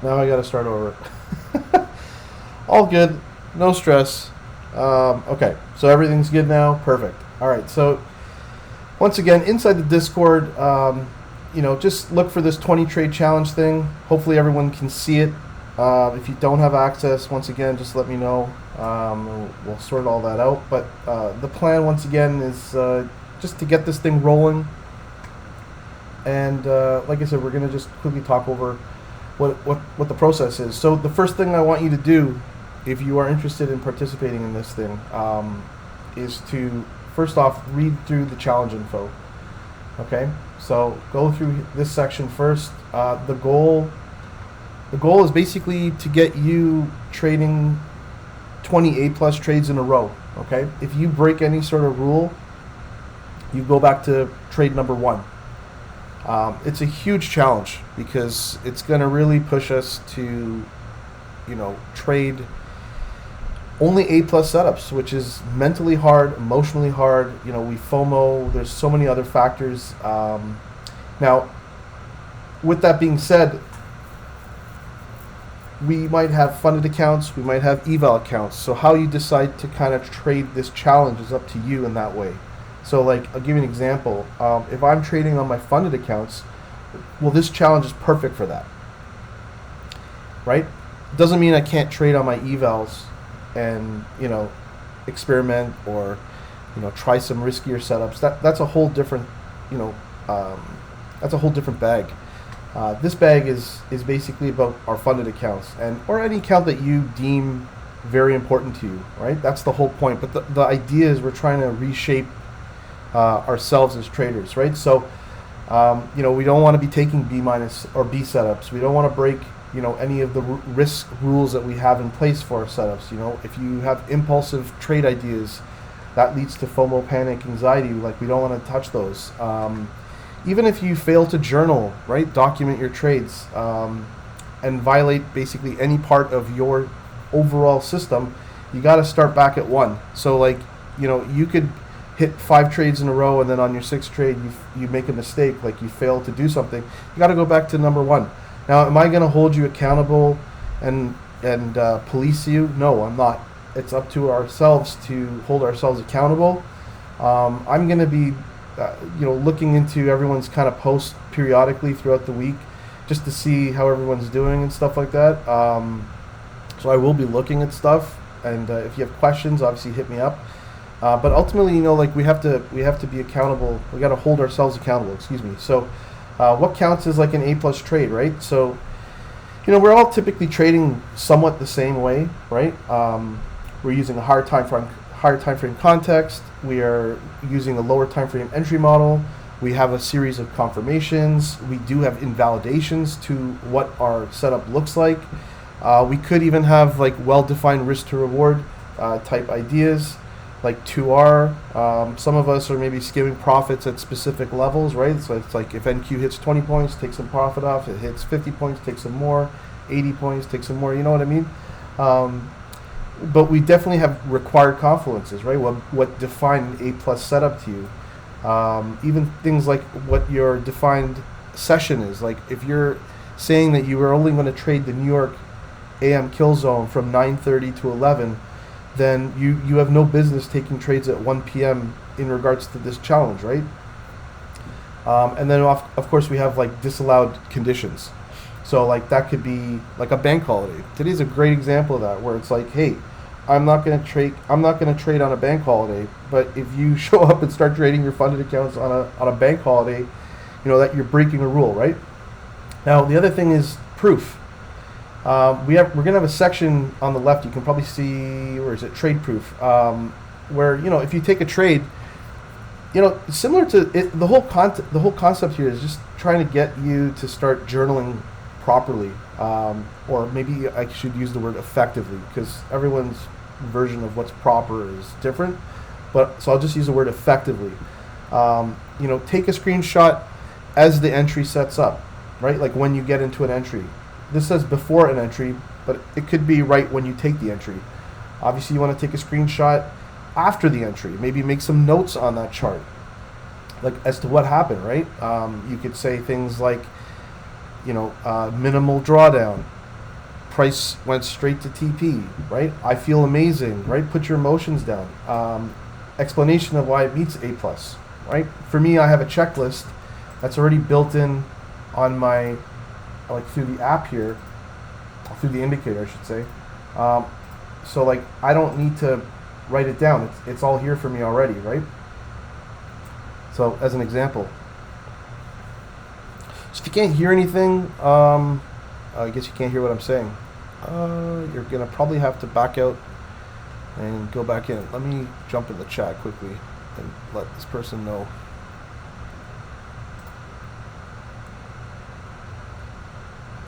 Now I gotta start over. All good, no stress. Okay, so everything's good now. Perfect. All right, so once again, inside the Discord, just look for this 20 trade challenge thing. Hopefully, everyone can see it. If you don't have access, once again, just let me know. We'll sort all that out. But the plan, once again, is just to get this thing rolling. And like I said, we're gonna just quickly talk over what the process is. So the first thing I want you to do, if you are interested in participating in this thing, is to first off read through the challenge info. Okay, so go through this section first. The goal is basically to get you trading 20 A+ trades in a row. Okay, if you break any sort of rule, you go back to trade number 1. It's a huge challenge because it's going to really push us to, trade only A+ setups, which is mentally hard, emotionally hard. We FOMO. There's so many other factors. Now, with that being said, we might have funded accounts, we might have eval accounts. So how you decide to kind of trade this challenge is up to you in that way. So like, I'll give you an example. If I'm trading on my funded accounts, well, this challenge is perfect for that, right? Doesn't mean I can't trade on my evals and, experiment or, try some riskier setups. That's a whole different, that's a whole different bag. This bag is basically about our funded accounts or any account that you deem very important to you, right? That's the whole point. But the idea is we're trying to reshape ourselves as traders, right? So, we don't want to be taking B- or B setups. We don't want to break, any of the risk rules that we have in place for our setups. If you have impulsive trade ideas, that leads to FOMO, panic, anxiety. Like, we don't want to touch those. Even if you fail to journal, right, document your trades, and violate basically any part of your overall system, you got to start back at 1. So, like, you could hit 5 trades in a row, and then on your 6th trade you make a mistake, like you fail to do something. You got to go back to number 1. Now, am I going to hold you accountable and police you? No, I'm not. It's up to ourselves to hold ourselves accountable. I'm going to be looking into everyone's kind of posts periodically throughout the week just to see how everyone's doing and stuff like that. So I will be looking at stuff, and if you have questions, obviously hit me up. But ultimately, we have to be accountable. We got to hold ourselves accountable. Excuse me. So, what counts as like an A+ trade, right? So, we're all typically trading somewhat the same way, right? We're using a higher time frame context. We are using a lower time frame entry model. We have a series of confirmations. We do have invalidations to what our setup looks like. We could even have like well-defined risk to reward type ideas, like 2R. Some of us are maybe skimming profits at specific levels, right? So it's like if NQ hits 20 points, take some profit off. It hits 50 points, take some more. 80 points, take some more. You know what I mean? But we definitely have required confluences, right? What define an A+ setup to you? Even things like what your defined session is. Like if you're saying that you are only going to trade the New York AM kill zone from 9:30 to 11, then you have no business taking trades at 1 p.m. in regards to this challenge, right? And then of course we have like disallowed conditions. So like that could be like a bank holiday. Today's a great example of that, where it's like, hey, I'm not going to trade on a bank holiday, but if you show up and start trading your funded accounts on a bank holiday, that you're breaking a rule, right? Now the other thing is proof. We're going to have a section on the left. You can probably see, where is it? Trade proof, where if you take a trade, similar to it, the whole concept here is just trying to get you to start journaling properly, or maybe I should use the word effectively, because everyone's version of what's proper is different. But so I'll just use the word effectively. Take a screenshot as the entry sets up, right? Like when you get into an entry. This says before an entry, but it could be right when you take the entry. Obviously, you want to take a screenshot after the entry. Maybe make some notes on that chart, like as to what happened, right? You could say things like, minimal drawdown. Price went straight to TP, right? I feel amazing, right? Put your emotions down. Explanation of why it meets A+, right? For me, I have a checklist that's already built in on my, like through the app here, through the indicator, I should say. So like, I don't need to write it down. It's all here for me already, right? So as an example. So if you can't hear anything, I guess you can't hear what I'm saying. You're gonna probably have to back out and go back in. Let me jump in the chat quickly and let this person know.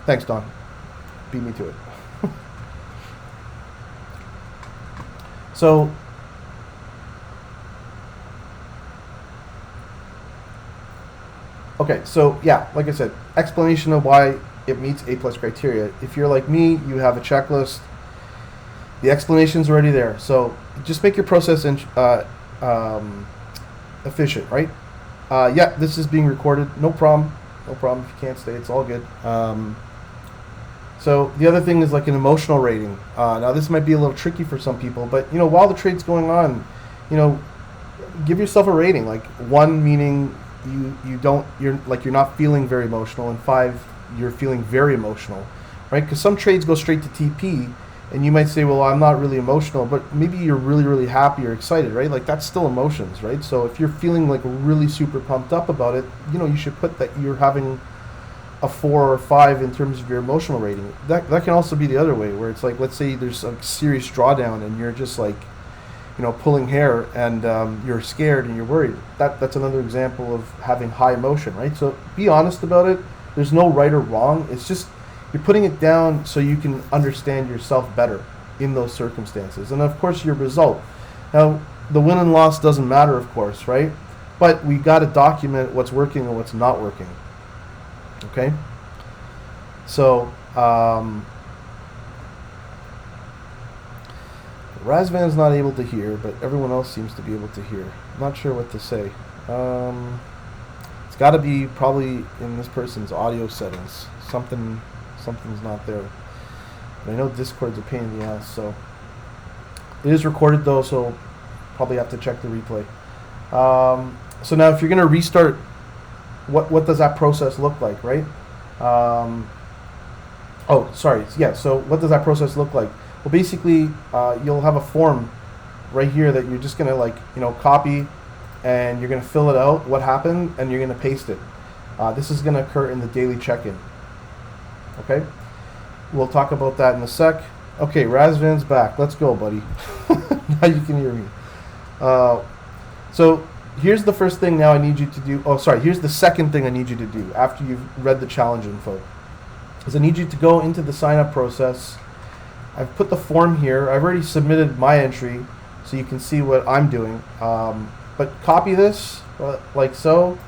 Thanks, Don. Beat me to it. So, okay, so yeah, like I said, explanation of why it meets A+ criteria. If you're like me, you have a checklist. The explanation's already there. So just make your process efficient, right? Yeah, this is being recorded. No problem. No problem if you can't stay. It's all good. So the other thing is like an emotional rating. Now this might be a little tricky for some people, but while the trade's going on, give yourself a rating. Like 1 meaning you're not feeling very emotional, and 5 you're feeling very emotional, right? Because some trades go straight to TP, and you might say, well, I'm not really emotional, but maybe you're really, really happy or excited, right? Like that's still emotions, right? So if you're feeling like really super pumped up about it, you should put that you're having a 4 or 5 in terms of your emotional rating. That can also be the other way, where it's like, let's say there's a serious drawdown and you're just like, pulling hair, and you're scared and you're worried. That's another example of having high emotion, right? So be honest about it. There's no right or wrong. It's just you're putting it down so you can understand yourself better in those circumstances. And of course your result. Now the win and loss doesn't matter, of course, right? But we got to document what's working and what's not working. Okay? So Razvan's not able to hear, but everyone else seems to be able to hear. I'm not sure what to say. It's got to be probably in this person's audio settings. Something's not there. But I know Discord's a pain in the ass, so it is recorded though, so probably have to check the replay. So now, if you're going to restart, what does that process look like, right? Oh, sorry. Yeah. So what does that process look like? Well, basically, you'll have a form right here that you're just going to copy, and you're going to fill it out, what happened, and you're going to paste it. This is going to occur in the daily check-in. Okay? We'll talk about that in a sec. Okay, Razvan's back. Let's go, buddy. Now you can hear me. So here's the first thing now I need you to do. Oh, sorry. Here's the second thing I need you to do after you've read the challenge info. Is I need you to go into the sign-up process. I've put the form here. I've already submitted my entry, so you can see what I'm doing. But copy this, like so.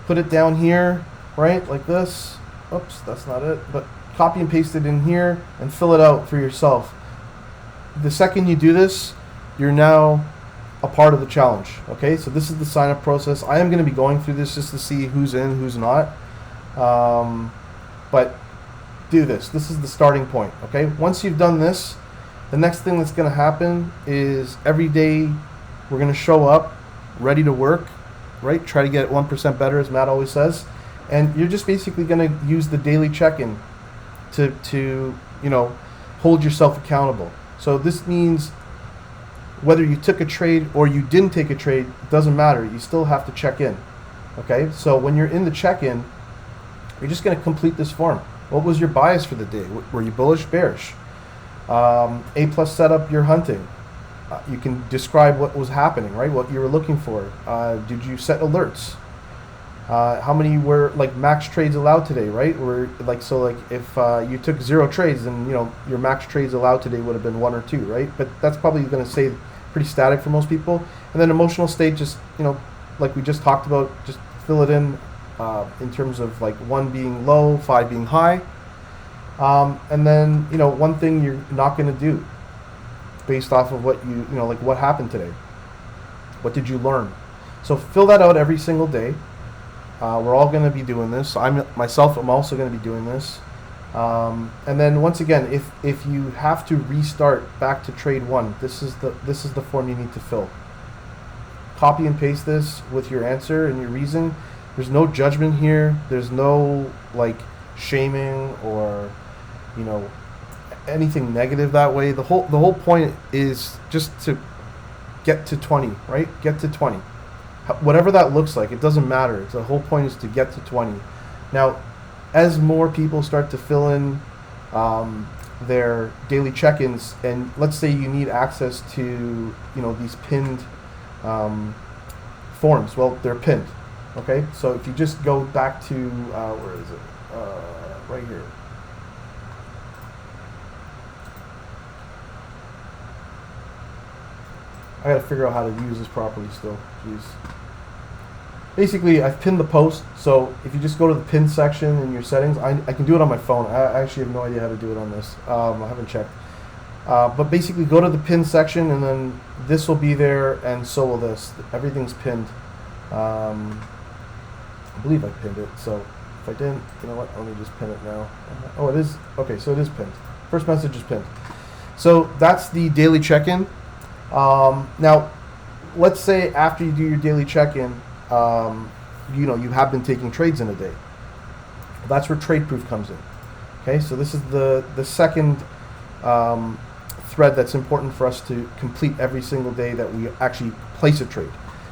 Put it down here, right, like this. Oops, that's not it. But copy and paste it in here and fill it out for yourself. The second you do this, you're now a part of the challenge. Okay, so this is the sign-up process. I am going to be going through this just to see who's in, who's not. But do this. This is the starting point. Okay, once you've done this, the next thing that's going to happen is every day we're going to show up ready to work, right? Try to get 1% better, as Matt always says. And you're just basically going to use the daily check-in to hold yourself accountable. So this means whether you took a trade or you didn't take a trade, it doesn't matter. You still have to check in. Okay, so when you're in the check-in, you're just going to complete this form. What was your bias for the day? Were you bullish, bearish? A+ setup, you're hunting. You can describe what was happening, right? What you were looking for. Did you set alerts? How many were max trades allowed today, right? Or if you took 0 trades, then your max trades allowed today would have been 1 or 2, right? But that's probably going to stay pretty static for most people. And then emotional state, just like we just talked about, just fill it in terms of 1 being low, 5 being high, and then one thing you're not going to do based off of what what happened today. What did you learn? So fill that out every single day. We're all going to be doing this. I'm also going to be doing this. And then once again, if you have to restart back to trade one, this is the form you need to fill. Copy and paste this with your answer and your reason. There's no judgment here. There's no like shaming or anything negative that way. The whole point is just to get to 20, right? Get to 20. Whatever that looks like, it doesn't matter. The whole point is to get to 20. Now, as more people start to fill in their daily check-ins, and let's say you need access to these pinned forms. Well, they're pinned. Okay, so if you just go back to where is it? Right here. I gotta figure out how to use this properly still. Jeez. Basically, I've pinned the post, so if you just go to the pin section in your settings, I can do it on my phone. I actually have no idea how to do it on this. I haven't checked. But basically, go to the pin section, and then this will be there, and so will this. Everything's pinned. I believe I pinned it, so if I didn't, you know what, let me just pin it now. Oh, it is, okay, so it is pinned. First message is pinned. So that's the daily check-in. Now, let's say after you do your daily check-in, you have been taking trades in a day. That's where trade proof comes in. Okay, so this is the second thread that's important for us to complete every single day that we actually place a trade.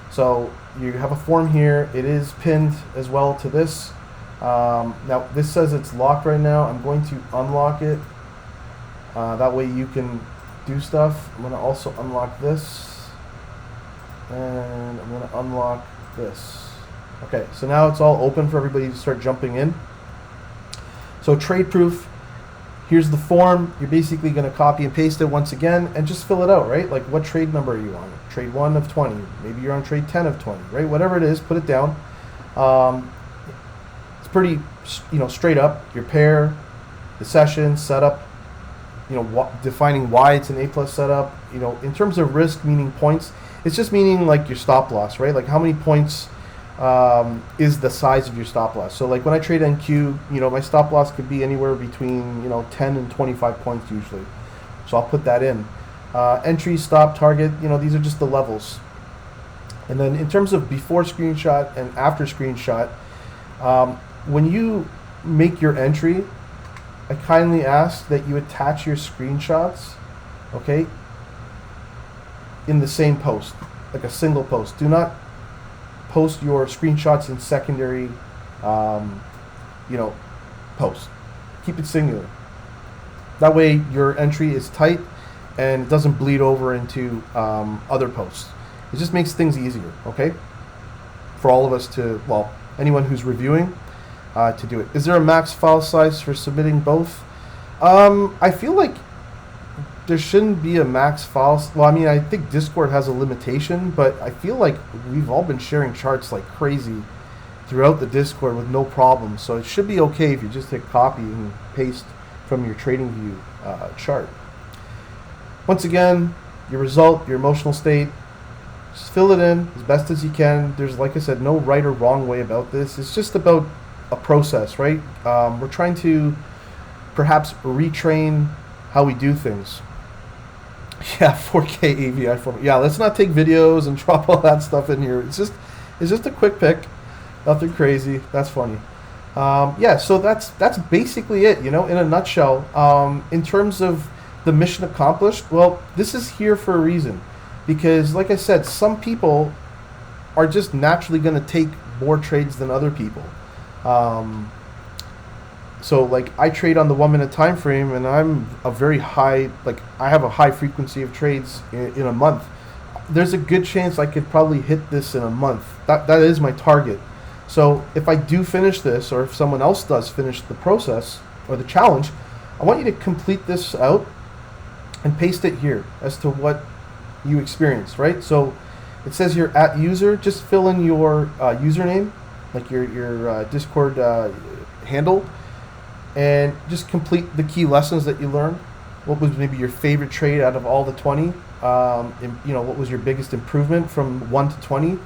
So you have a form here. It is pinned as well to this. Now this says it's locked right now. I'm going to unlock it. That way you can do stuff. I'm going to also unlock this, and I'm going to unlock this. Okay, so now it's all open for everybody to start jumping in. So trade proof, here's the form. You're basically going to copy and paste it once again and just fill it out, right? Like, what trade number are you on? Trade 1 of 20. Maybe you're on trade 10 of 20, right? Whatever it is, put it down. It's pretty, straight up. Your pair, the session, setup, defining why it's an A+ setup. In terms of risk, meaning points, it's just meaning like your stop loss, right? Like how many points is the size of your stop loss. So like when I trade NQ, my stop loss could be anywhere between 10 and 25 points usually. So I'll put that in. Entry, stop, target, these are just the levels. And then in terms of before screenshot and after screenshot, when you make your entry, I kindly ask that you attach your screenshots, okay, in the same post, like a single post. Do not post your screenshots in secondary, posts. Keep it singular. That way your entry is tight and it doesn't bleed over into other posts. It just makes things easier, okay? For all of us to, anyone who's reviewing, to do it. Is there a max file size for submitting both? I feel like there shouldn't be a max file. Well, I mean, I think Discord has a limitation, but I feel like we've all been sharing charts like crazy throughout the Discord with no problem. So it should be okay if you just hit copy and paste from your TradingView chart. Once again, your result, your emotional state, just fill it in as best as you can. There's, like I said, no right or wrong way about this. It's just about a process, right? We're trying to perhaps retrain how we do things. Yeah, 4K AVI format. Yeah, let's not take videos and drop all that stuff in here. It's just a quick pick, nothing crazy. That's funny. Yeah, so that's basically it. In a nutshell. In terms of the mission accomplished, well, this is here for a reason, because like I said, some people are just naturally going to take more trades than other people. So like I trade on the 1 minute time frame, and I'm a very high, I have a high frequency of trades in a month. There's a good chance I could probably hit this in a month. That is my target. So if I do finish this, or if someone else does finish the process or the challenge, I want you to complete this out and paste it here as to what you experienced, right? So it says here @user, just fill in your username, like your Discord handle, and just complete the key lessons that you learned. What was maybe your favorite trade out of all the 20? What was your biggest improvement from 1 to 20?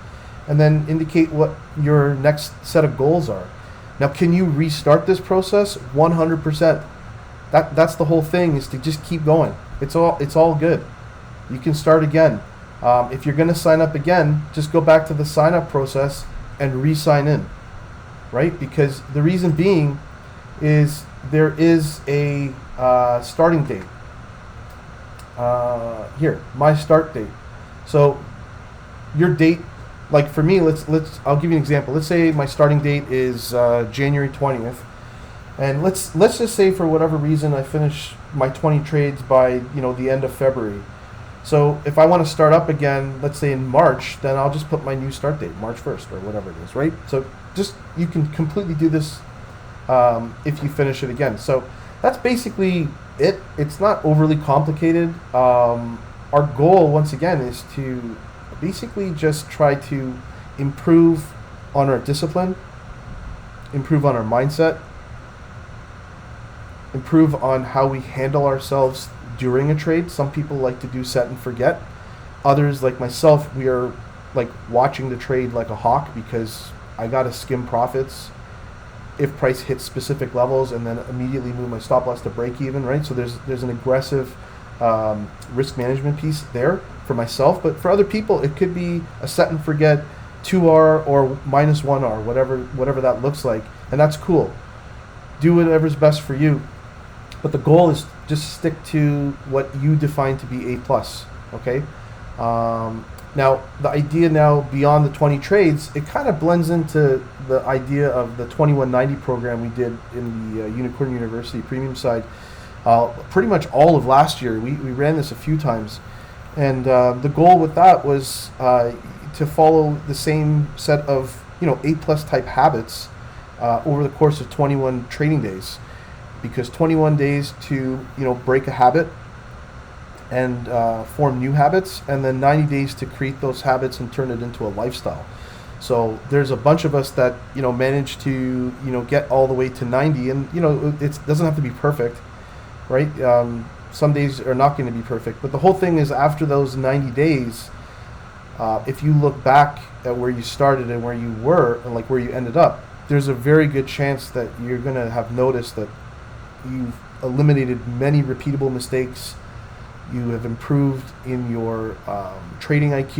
and then indicate what your next set of goals are. Now, can you restart this process? 100%. That's the whole thing, is to just keep going. It's all good. You can start again. If you're going to sign up again, just go back to the sign up process and re-sign in, right? Because the reason being is there is a starting date. Here, my start date. So your date, like for me, I'll give you an example. Let's say my starting date is January 20th, and let's just say for whatever reason I finish my 20 trades by the end of February. So if I want to start up again, let's say in March, then I'll just put my new start date, March 1st or whatever it is, right? So just, you can completely do this if you finish it again. So that's basically it. It's not overly complicated. Our goal, once again, is to basically just try to improve on our discipline, improve on our mindset, improve on how we handle ourselves during a trade. Some people like to do set and forget. Others, like myself, we are like watching the trade like a hawk, because I gotta skim profits if price hits specific levels, and then immediately move my stop loss to break even, right? So there's an aggressive risk management piece there for myself, but for other people it could be a set and forget 2R or minus 1R, whatever that looks like, and that's cool. Do whatever's best for you, but the goal is just stick to what you define to be A plus. Okay. Now the idea now beyond the 20 trades, it kind of blends into the idea of the 2190 program we did in the Unicorn University premium side. Pretty much all of last year, we ran this a few times, and the goal with that was to follow the same set of A plus type habits over the course of 21 trading days, because 21 days to break a habit and form new habits, and then 90 days to create those habits and turn it into a lifestyle. So there's a bunch of us that manage to get all the way to 90, and it doesn't have to be perfect, right? Some days are not going to be perfect, but the whole thing is, after those 90 days, if you look back at where you started and where you were and like where you ended up, there's a very good chance that you're going to have noticed that you've eliminated many repeatable mistakes. You have improved in your trading IQ.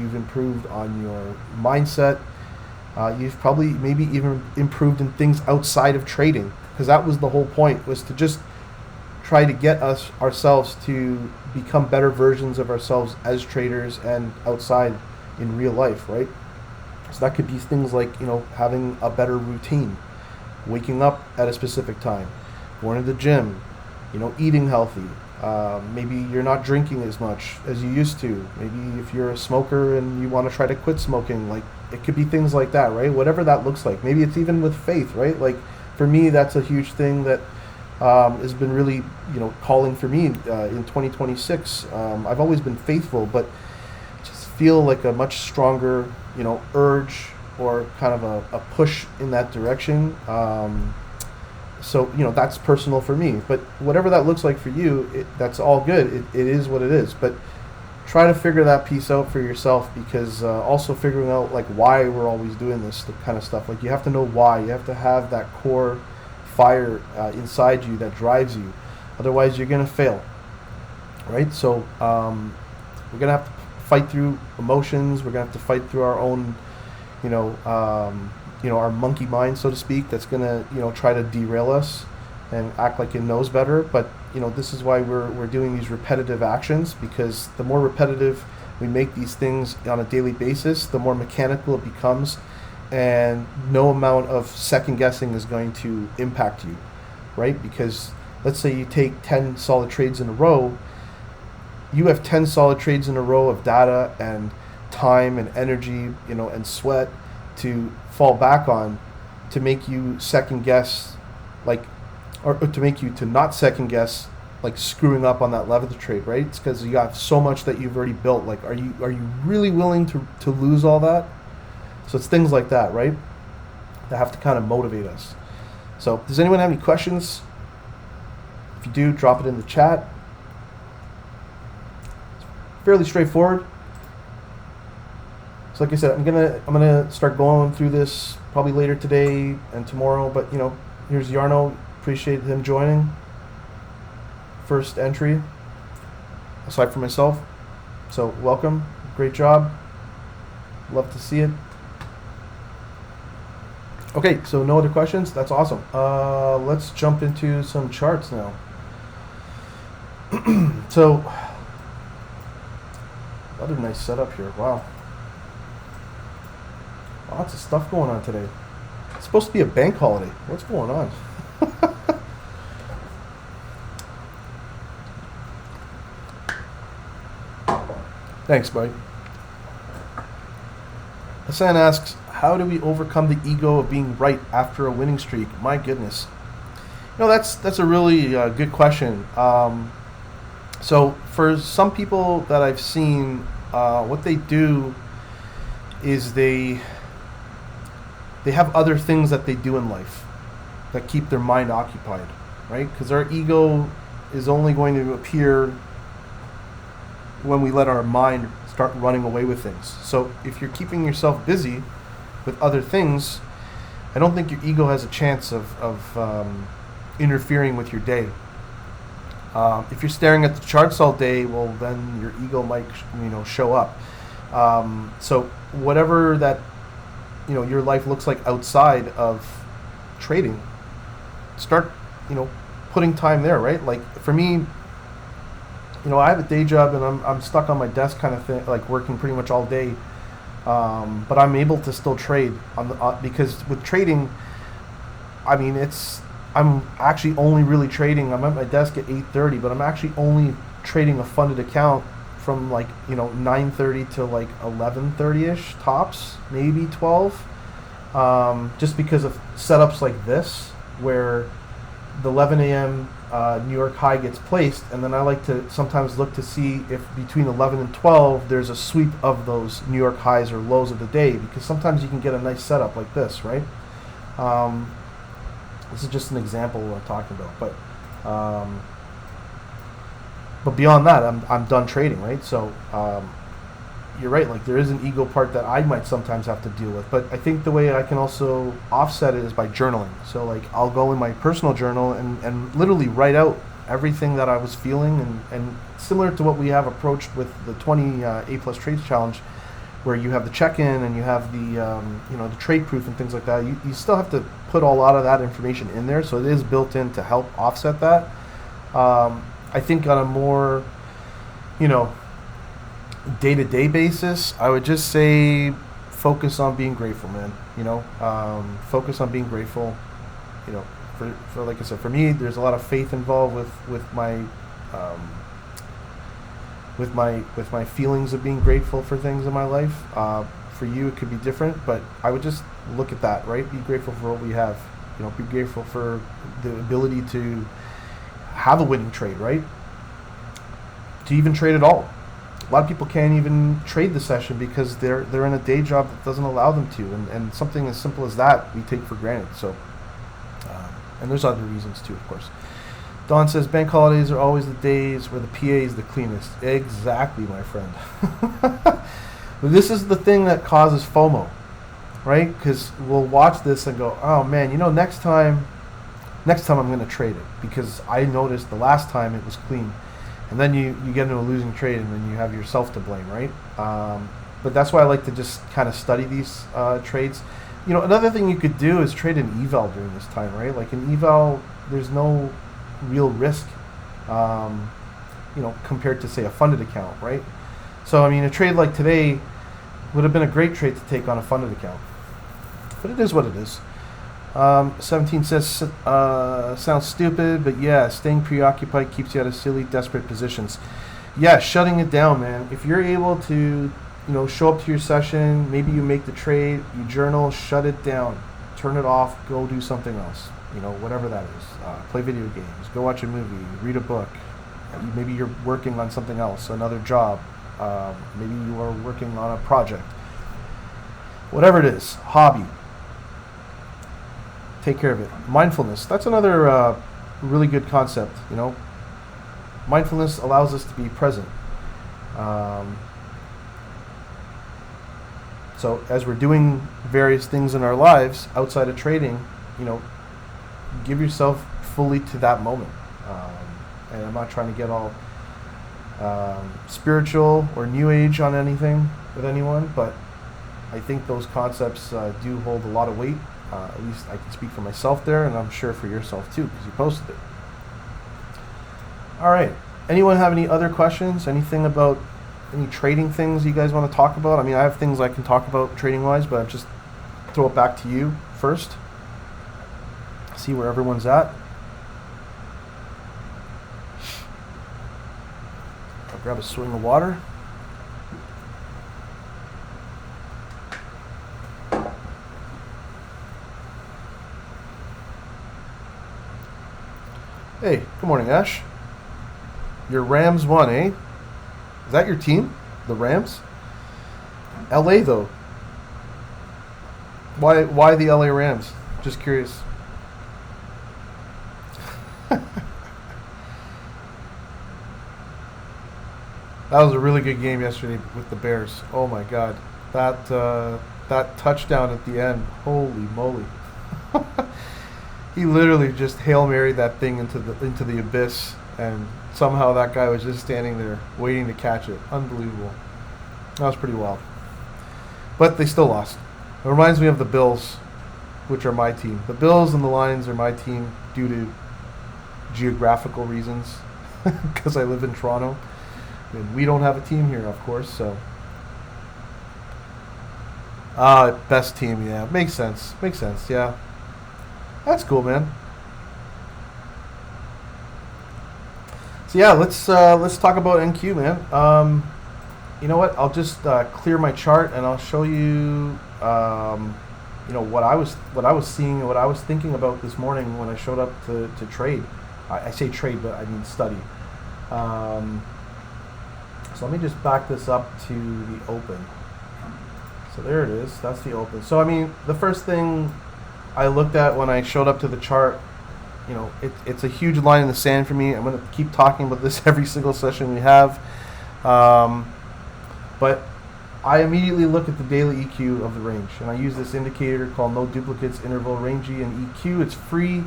You've improved on your mindset. You've probably maybe even improved in things outside of trading, because that was the whole point, was to just try to get ourselves to become better versions of ourselves as traders and outside in real life, right? So that could be things like having a better routine, waking up at a specific time, going to the gym, eating healthy. Maybe you're not drinking as much as you used to. Maybe if you're a smoker and you want to try to quit smoking, like it could be things like that, right? Whatever that looks like. Maybe it's even with faith, right? Like for me, that's a huge thing that has been really, calling for me in 2026. I've always been faithful, but just feel like a much stronger, urge or kind of a push in that direction. So that's personal for me, but whatever that looks like for you, that's all good. It is what it is, but try to figure that piece out for yourself, because also figuring out like why we're always doing this kind of stuff. Like you have to know why. You have to have that core fire inside you that drives you. Otherwise, you're gonna fail, right? So we're gonna have to fight through emotions. We're gonna have to fight through our own, our monkey mind, so to speak, that's gonna try to derail us and act like it knows better. But this is why we're doing these repetitive actions, because the more repetitive we make these things on a daily basis, the more mechanical it becomes, and no amount of second guessing is going to impact you, right? Because let's say you take 10 solid trades in a row, you have 10 solid trades in a row of data and time and energy, and sweat to fall back on, to make you second guess, like, or to make you to not second guess, like screwing up on that level of the trade, right? It's because you got so much that you've already built. Like, are you really willing to lose all that? So it's things like that, right, that have to kind of motivate us. So does anyone have any questions? If you do, drop it in the chat. It's fairly straightforward. So like I said, I'm gonna start going through this probably later today and tomorrow. But here's Yarno. Appreciate him joining. First entry, aside from myself. So welcome. Great job. Love to see it. Okay, so no other questions? That's awesome. Let's jump into some charts now. So, another nice setup here. Wow. Lots of stuff going on today. It's supposed to be a bank holiday. What's going on? Thanks, buddy. Hassan asks, how do we overcome the ego of being right after a winning streak? My goodness. That's a really good question. So for some people that I've seen, what they do is they have other things that they do in life that keep their mind occupied, right? Because our ego is only going to appear when we let our mind start running away with things. So if you're keeping yourself busy with other things, I don't think your ego has a chance of interfering with your day. If you're staring at the charts all day, well, then your ego might show up. So whatever that your life looks like outside of trading, start putting time there, right? Like for me, I have a day job and I'm stuck on my desk kind of thing, like working pretty much all day. But I'm able to still trade because with trading, I'm actually only really trading. I'm at my desk at 8:30, but I'm actually only trading a funded account from 9:30 to 11:30ish tops, maybe 12. Just because of setups like this where the 11 a.m. New York high gets placed, and then I like to sometimes look to see if between 11 and 12 there's a sweep of those New York highs or lows of the day, because sometimes you can get a nice setup like this, right? This is just an example of what I'm talking about, but beyond that, I'm done trading, right? So you're right, there is an ego part that I might sometimes have to deal with, but I think the way I can also offset it is by journaling. So I'll go in my personal journal and literally write out everything that I was feeling, and similar to what we have approached with the 20 A+ Trades Challenge, where you have the check-in and you have the the trade proof and things like that. You still have to put a lot of that information in there, so it is built in to help offset that. I think on a more day-to-day basis, I would just say focus on being grateful, man. Focus on being grateful. For like I said, for me, there's a lot of faith involved with my feelings of being grateful for things in my life. For you, it could be different, but I would just look at that, right? Be grateful for what we have. Be grateful for the ability to have a winning trade, right? To even trade at all. A lot of people can't even trade the session because they're in a day job that doesn't allow them to, and something as simple as that we take for granted. So, and there's other reasons too, of course. Don says bank holidays are always the days where the PA is the cleanest. Exactly, my friend. This is the thing that causes FOMO, right? Because we'll watch this and go, oh man, next time I'm going to trade it because I noticed the last time it was clean. And then you get into a losing trade, and then you have yourself to blame, right? But that's why I like to just kind of study these trades. Another thing you could do is trade an eval during this time, right? Like an eval, there's no real risk, compared to say a funded account, right? So a trade like today would have been a great trade to take on a funded account, but it is what it is. 17 says, sounds stupid, but yeah, staying preoccupied keeps you out of silly, desperate positions. Yeah, shutting it down, man. If you're able to, show up to your session, maybe you make the trade, you journal, shut it down, turn it off, go do something else, whatever that is. Play video games, go watch a movie, read a book. Maybe you're working on something else, another job. Maybe you are working on a project. Whatever it is, hobby. Take care of it. Mindfulness. That's another really good concept. Mindfulness allows us to be present. So as we're doing various things in our lives outside of trading, give yourself fully to that moment. And I'm not trying to get all spiritual or new age on anything with anyone, but I think those concepts do hold a lot of weight. At least I can speak for myself there, and I'm sure for yourself too, because you posted it. All right. Anyone have any other questions? Anything about any trading things you guys want to talk about? I mean, I have things I can talk about trading-wise, but I'll just throw it back to you first. See where everyone's at. I'll grab a swing of water. Hey, good morning, Ash. Your Rams won, eh? Is that your team? The Rams? LA, though. Why the LA Rams? Just curious. That was a really good game yesterday with the Bears. Oh my God, that touchdown at the end! Holy moly! He literally just Hail Mary that thing into the abyss, and somehow that guy was just standing there waiting to catch it. Unbelievable. That was pretty wild. But they still lost. It reminds me of the Bills, which are my team. The Bills and the Lions are my team due to geographical reasons, because I live in Toronto. And we don't have a team here, of course, so. Best team, yeah. Makes sense, yeah. That's cool, man. So yeah, let's talk about NQ, man. You know what? I'll just clear my chart and I'll show you, what I was seeing and what I was thinking about this morning when I showed up to trade. I say trade, but I mean study. So let me just back this up to the open. So there it is. That's the open. So I mean, the first thing I looked at when I showed up to the chart, it's a huge line in the sand for me. I'm going to keep talking about this every single session we have. But I immediately look at the daily EQ of the range, and I use this indicator called No Duplicates Interval Rangey and EQ. It's free.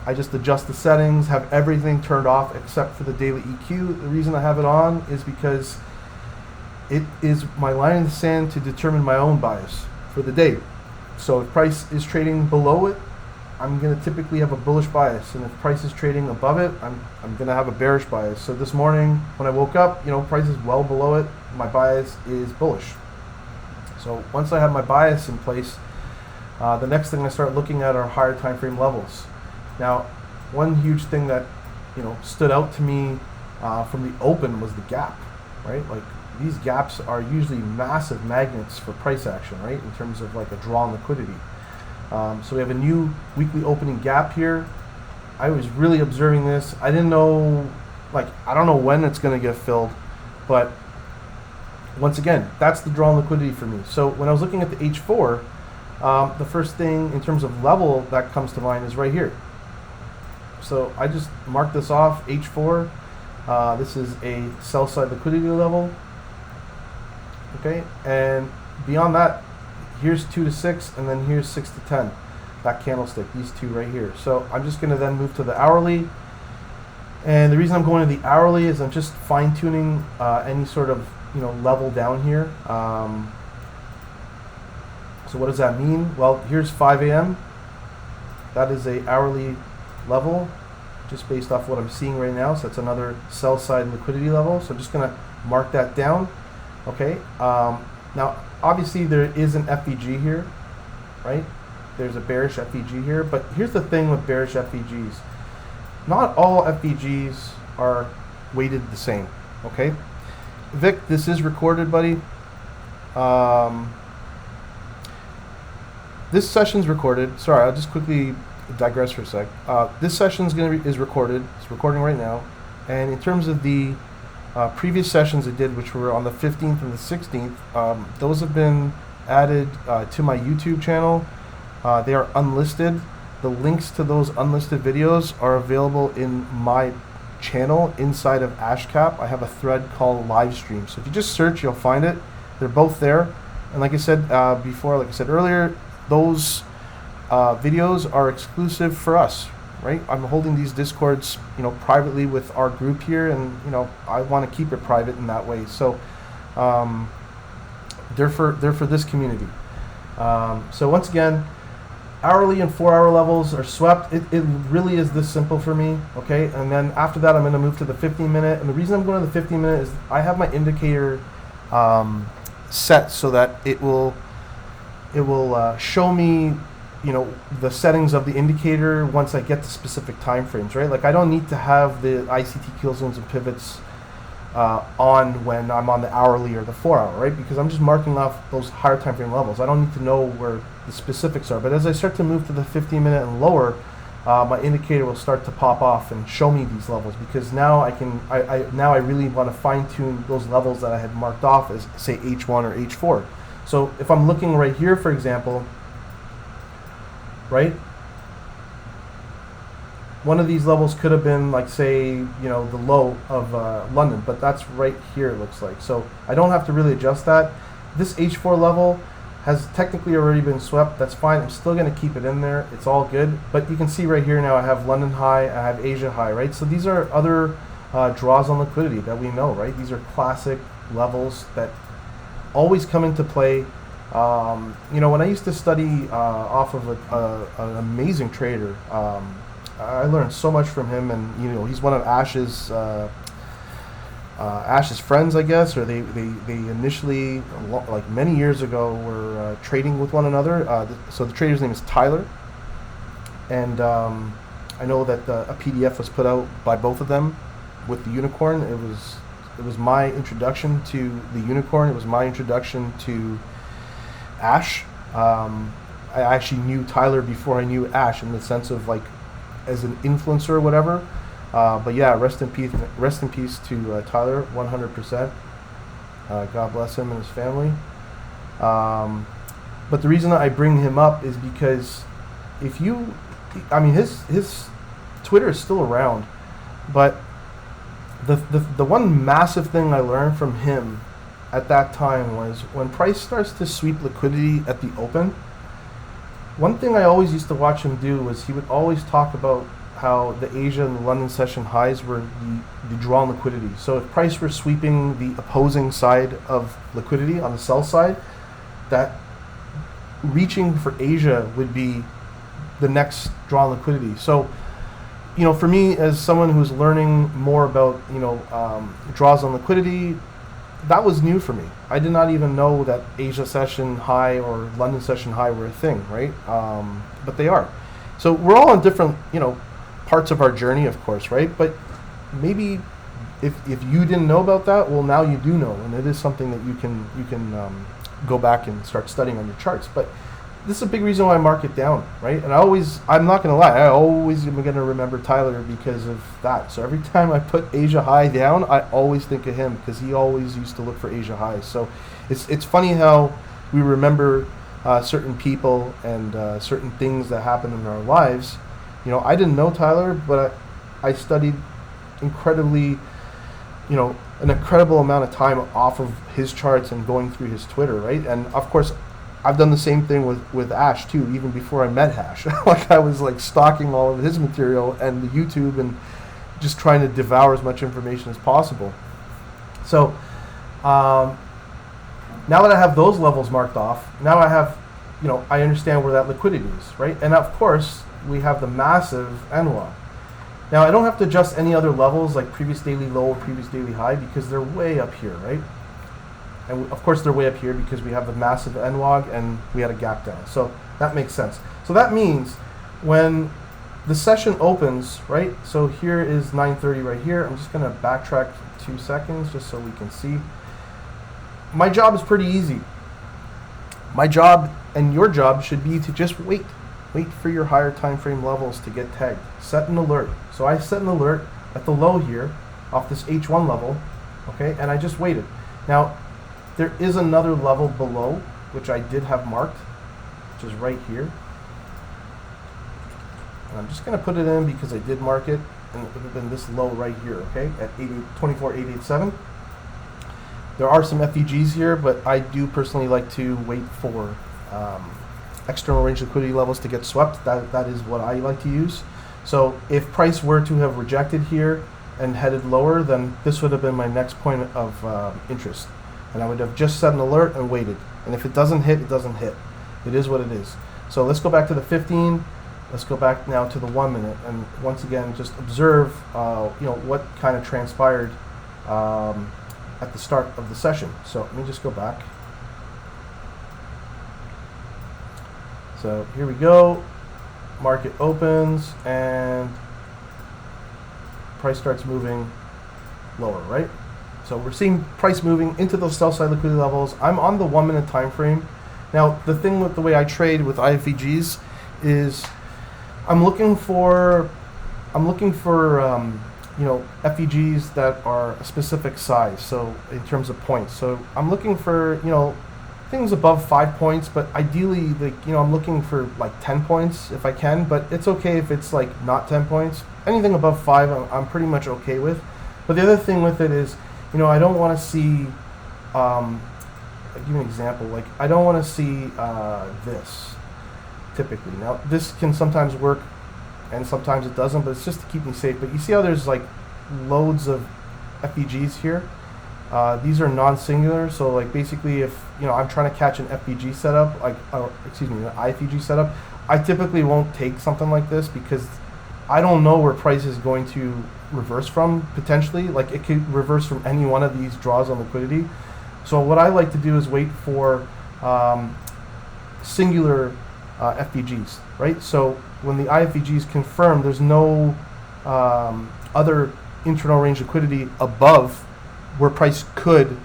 I just adjust the settings, have everything turned off except for the daily EQ. The reason I have it on is because it is my line in the sand to determine my own bias for the day. So if price is trading below it, I'm going to typically have a bullish bias, and if price is trading above it, I'm going to have a bearish bias. So this morning when I woke up, price is well below it, my bias is bullish. So once I have my bias in place, the next thing I start looking at are higher time frame levels. Now, one huge thing that stood out to me from the open was the gap, right? Like, these gaps are usually massive magnets for price action, right? In terms of like a draw on liquidity. So we have a new weekly opening gap here. I was really observing this. I didn't know, I don't know when it's going to get filled, but once again, that's the draw on liquidity for me. So when I was looking at the H4, the first thing in terms of level that comes to mind is right here. So I just marked this off, H4. This is a sell side liquidity level. Okay, and beyond that, here's 2 to 6, and then here's 6 to 10. That candlestick, these two right here. So I'm just going to then move to the hourly. And the reason I'm going to the hourly is I'm just fine-tuning any sort of level down here. So what does that mean? Well, here's 5 a.m. That is a hourly level, just based off what I'm seeing right now. So that's another sell side liquidity level. So I'm just going to mark that down. Okay. Now, obviously, there is an FVG here, right? There's a bearish FVG here. But here's the thing with bearish FVGs. Not all FVGs are weighted the same. Okay. Vic, this is recorded, buddy. This session's recorded. Sorry, I'll just quickly digress for a sec. This session's is recorded. It's recording right now. And in terms of the previous sessions I did, which were on the 15th and the 16th, those have been added to my YouTube channel. They are unlisted. The links to those unlisted videos are available in my channel inside of AshCap. I have a thread called Livestream. So if you just search, you'll find it. They're both there. And like I said before, like I said earlier, those videos are exclusive for us, right? I'm holding these Discords, privately with our group here, and I want to keep it private in that way. So they're for this community. So once again, hourly and 4-hour levels are swept. It really is this simple for me, okay? And then after that, I'm going to move to the 15-minute. And the reason I'm going to the 15-minute is I have my indicator set so that it will show me, the settings of the indicator once I get to specific time frames, right? Like I don't need to have the ICT kill zones and pivots on when I'm on the hourly or the 4-hour, right? Because I'm just marking off those higher time frame levels. I don't need to know where the specifics are. But as I start to move to the 15-minute and lower, my indicator will start to pop off and show me these levels, because now I really want to fine tune those levels that I had marked off as, say, H1 or H4. So if I'm looking right here, for example, right? One of these levels could have been like, say, the low of London, but that's right here, it looks like. So I don't have to really adjust that. This H4 level has technically already been swept. That's fine. I'm still going to keep it in there. It's all good. But you can see right here now I have London high, I have Asia high, right? So these are other draws on liquidity that we know, right? These are classic levels that always come into play. When I used to study off of an amazing trader, I learned so much from him, and he's one of Ash's friends, I guess, or they initially, like many years ago, were trading with one another. So the trader's name is Tyler, and I know that a PDF was put out by both of them with the unicorn. It was my introduction to the unicorn. It was my introduction to Ash. I actually knew Tyler before I knew Ash, in the sense of like as an influencer or whatever. But yeah, rest in peace to Tyler, 100%. God bless him and his family. But the reason that I bring him up is because his Twitter is still around, but the one massive thing I learned from him at that time was when price starts to sweep liquidity at the open. One thing I always used to watch him do was he would always talk about how the Asia and the London session highs were the draw on liquidity. So if price were sweeping the opposing side of liquidity on the sell side, that reaching for Asia would be the next draw on liquidity. So, for me, as someone who's learning more about, draws on liquidity, that was new for me. I did not even know that Asia session high or London session high were a thing, right? But they are. So we're all on different, parts of our journey, of course, right? But maybe if you didn't know about that, well, now you do know, and it is something that you can go back and start studying on your charts. But this is a big reason why I mark it down, right? And I'm not going to lie, I always am going to remember Tyler because of that. So every time I put Asia high down, I always think of him, because he always used to look for Asia highs. So it's funny how we remember certain people and certain things that happen in our lives. I didn't know Tyler, but I studied incredibly, an incredible amount of time off of his charts and going through his Twitter, right? And of course, I've done the same thing with Ash too, even before I met Ash. Like I was like stalking all of his material and the YouTube and just trying to devour as much information as possible. So now that I have those levels marked off, now I have, I understand where that liquidity is, right? And of course, we have the massive NWA. Now I don't have to adjust any other levels like previous daily low or previous daily high, because they're way up here, right? And of course they're way up here because we have the massive NWAG and we had a gap down. So that makes sense. So that means when the session opens, right? So here is 9:30 right here. I'm just going to backtrack 2 seconds just so we can see. My job is pretty easy. My job and your job should be to just wait for your higher time frame levels to get tagged. Set an alert. So I set an alert at the low here off this H1 level, okay? And I just waited. Now, there is another level below, which I did have marked, which is right here. And I'm just going to put it in because I did mark it, and it would have been this low right here, okay, at 24,887. There are some FVGs here, but I do personally like to wait for external range liquidity levels to get swept. That is what I like to use. So if price were to have rejected here and headed lower, then this would have been my next point of interest. And I would have just set an alert and waited. And if it doesn't hit, it doesn't hit. It is what it is. So let's go back to the 15. Let's go back now to the 1 minute. And once again, just observe what kind of transpired at the start of the session. So let me just go back. So here we go. Market opens and price starts moving lower, right? So we're seeing price moving into those sell side liquidity levels. I'm on the 1 minute time frame. Now the thing with the way I trade with IFVGs is I'm looking for FVGs that are a specific size. So in terms of points, so I'm looking for things above 5 points, but ideally, I'm looking for like 10 points if I can, but it's okay if it's like not 10 points. Anything above 5, I'm pretty much okay with. But the other thing with it is, I don't want to see, I'll give you an example, like I don't want to see this, typically. Now, this can sometimes work and sometimes it doesn't, but it's just to keep me safe. But you see how there's like loads of FVGs here? These are non-singular, so like basically if I'm trying to catch an FVG setup, an IFVG setup, I typically won't take something like this because I don't know where price is going to reverse from potentially. Like it could reverse from any one of these draws on liquidity. So what I like to do is wait for singular FVGs, right? So when the IFVGs confirm, there's no other internal range liquidity above where price could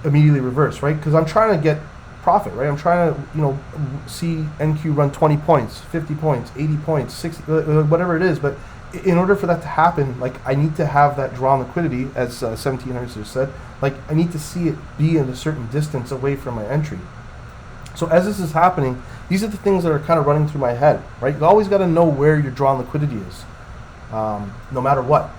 immediately reverse, right? Because I'm trying to get profit, right? I'm trying to, see NQ run 20 points, 50 points, 80 points, 60, whatever it is. But in order for that to happen, like I need to have that drawn liquidity, as 1700 just said. Like I need to see it be in a certain distance away from my entry. So as this is happening, these are the things that are kind of running through my head, right? You always got to know where your drawn liquidity is, no matter what.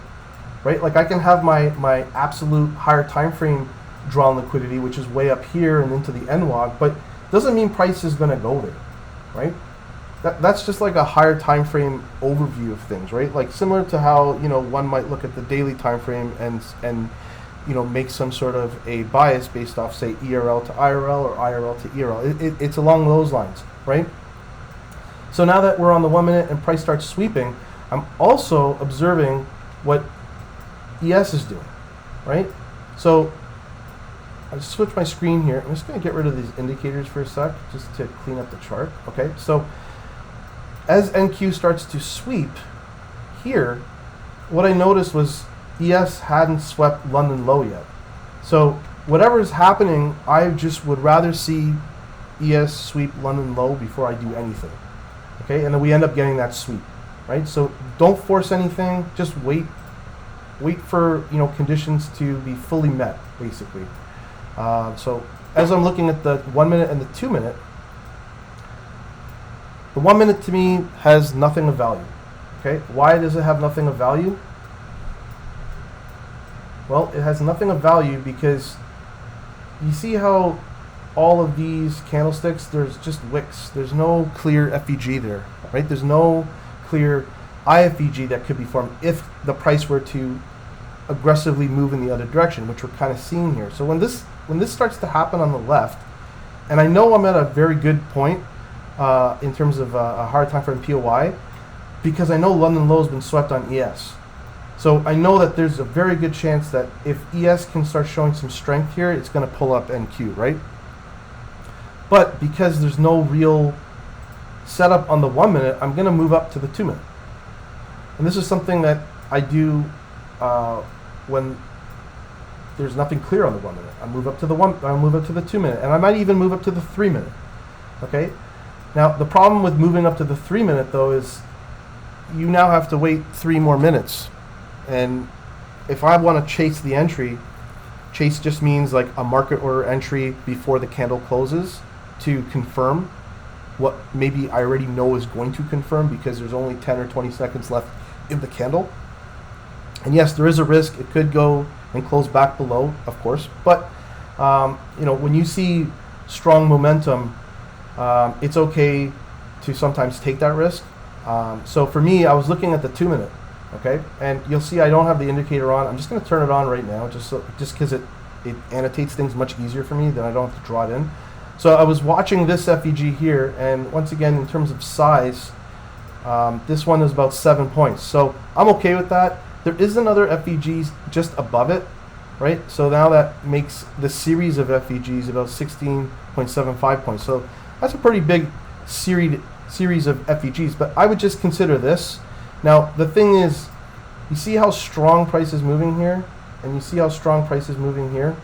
Right, like I can have my absolute higher time frame drawn liquidity, which is way up here and into the NWOG, but doesn't mean price is going to go there, right? That's just like a higher time frame overview of things, right? Like similar to how one might look at the daily time frame and make some sort of a bias based off, say, ERL to IRL or IRL to ERL. It's along those lines, right? So now that we're on the 1 minute and price starts sweeping, I'm also observing what ES is doing, right? So I just switch my screen here. I'm just going to get rid of these indicators for a sec, just to clean up the chart. Okay, so as NQ starts to sweep here, what I noticed was ES hadn't swept London low yet. So whatever is happening, I just would rather see ES sweep London low before I do anything. Okay, and then we end up getting that sweep, right? So don't force anything. Just wait for conditions to be fully met, basically. So as I'm looking at the 1 minute and the 2 minute, the 1 minute to me has nothing of value. Okay, why does it have nothing of value? Well, it has nothing of value because you see how all of these candlesticks, there's just wicks. There's no clear FVG there, right? There's no clear IFVG that could be formed if the price were to aggressively move in the other direction, which we're kind of seeing here. So when this starts to happen on the left, and I know I'm at a very good point in terms of a hard time frame POI, because I know London low has been swept on ES. So I know that there's a very good chance that if ES can start showing some strength here, it's going to pull up NQ, right? But because there's no real setup on the 1 minute, I'm going to move up to the 2 minute. And this is something that I do when there's nothing clear on the 1 minute. I move up to the 2 minute, and I might even move up to the 3 minute. Okay? Now the problem with moving up to the 3 minute though is you now have to wait 3 more minutes. And if I want to chase the entry, chase just means like a market order entry before the candle closes to confirm what maybe I already know is going to confirm because there's only 10 or 20 seconds left in the candle. And yes, there is a risk it could go and close back below, of course. But you know, when you see strong momentum, it's okay to sometimes take that risk. So for me, I was looking at the 2 minute, okay, and you'll see I don't have the indicator on. I'm just going to turn it on right now, just because it annotates things much easier for me, then I don't have to draw it in. So I was watching this FVG here, and once again, in terms of size, this one is about 7 points. So I'm okay with that. There is another FVG just above it, right? So now that makes the series of FVGs about 16.75 points. So that's a pretty big series of FVGs, but I would just consider this. Now, the thing is, you see how strong price is moving here, and you see how strong price is moving here?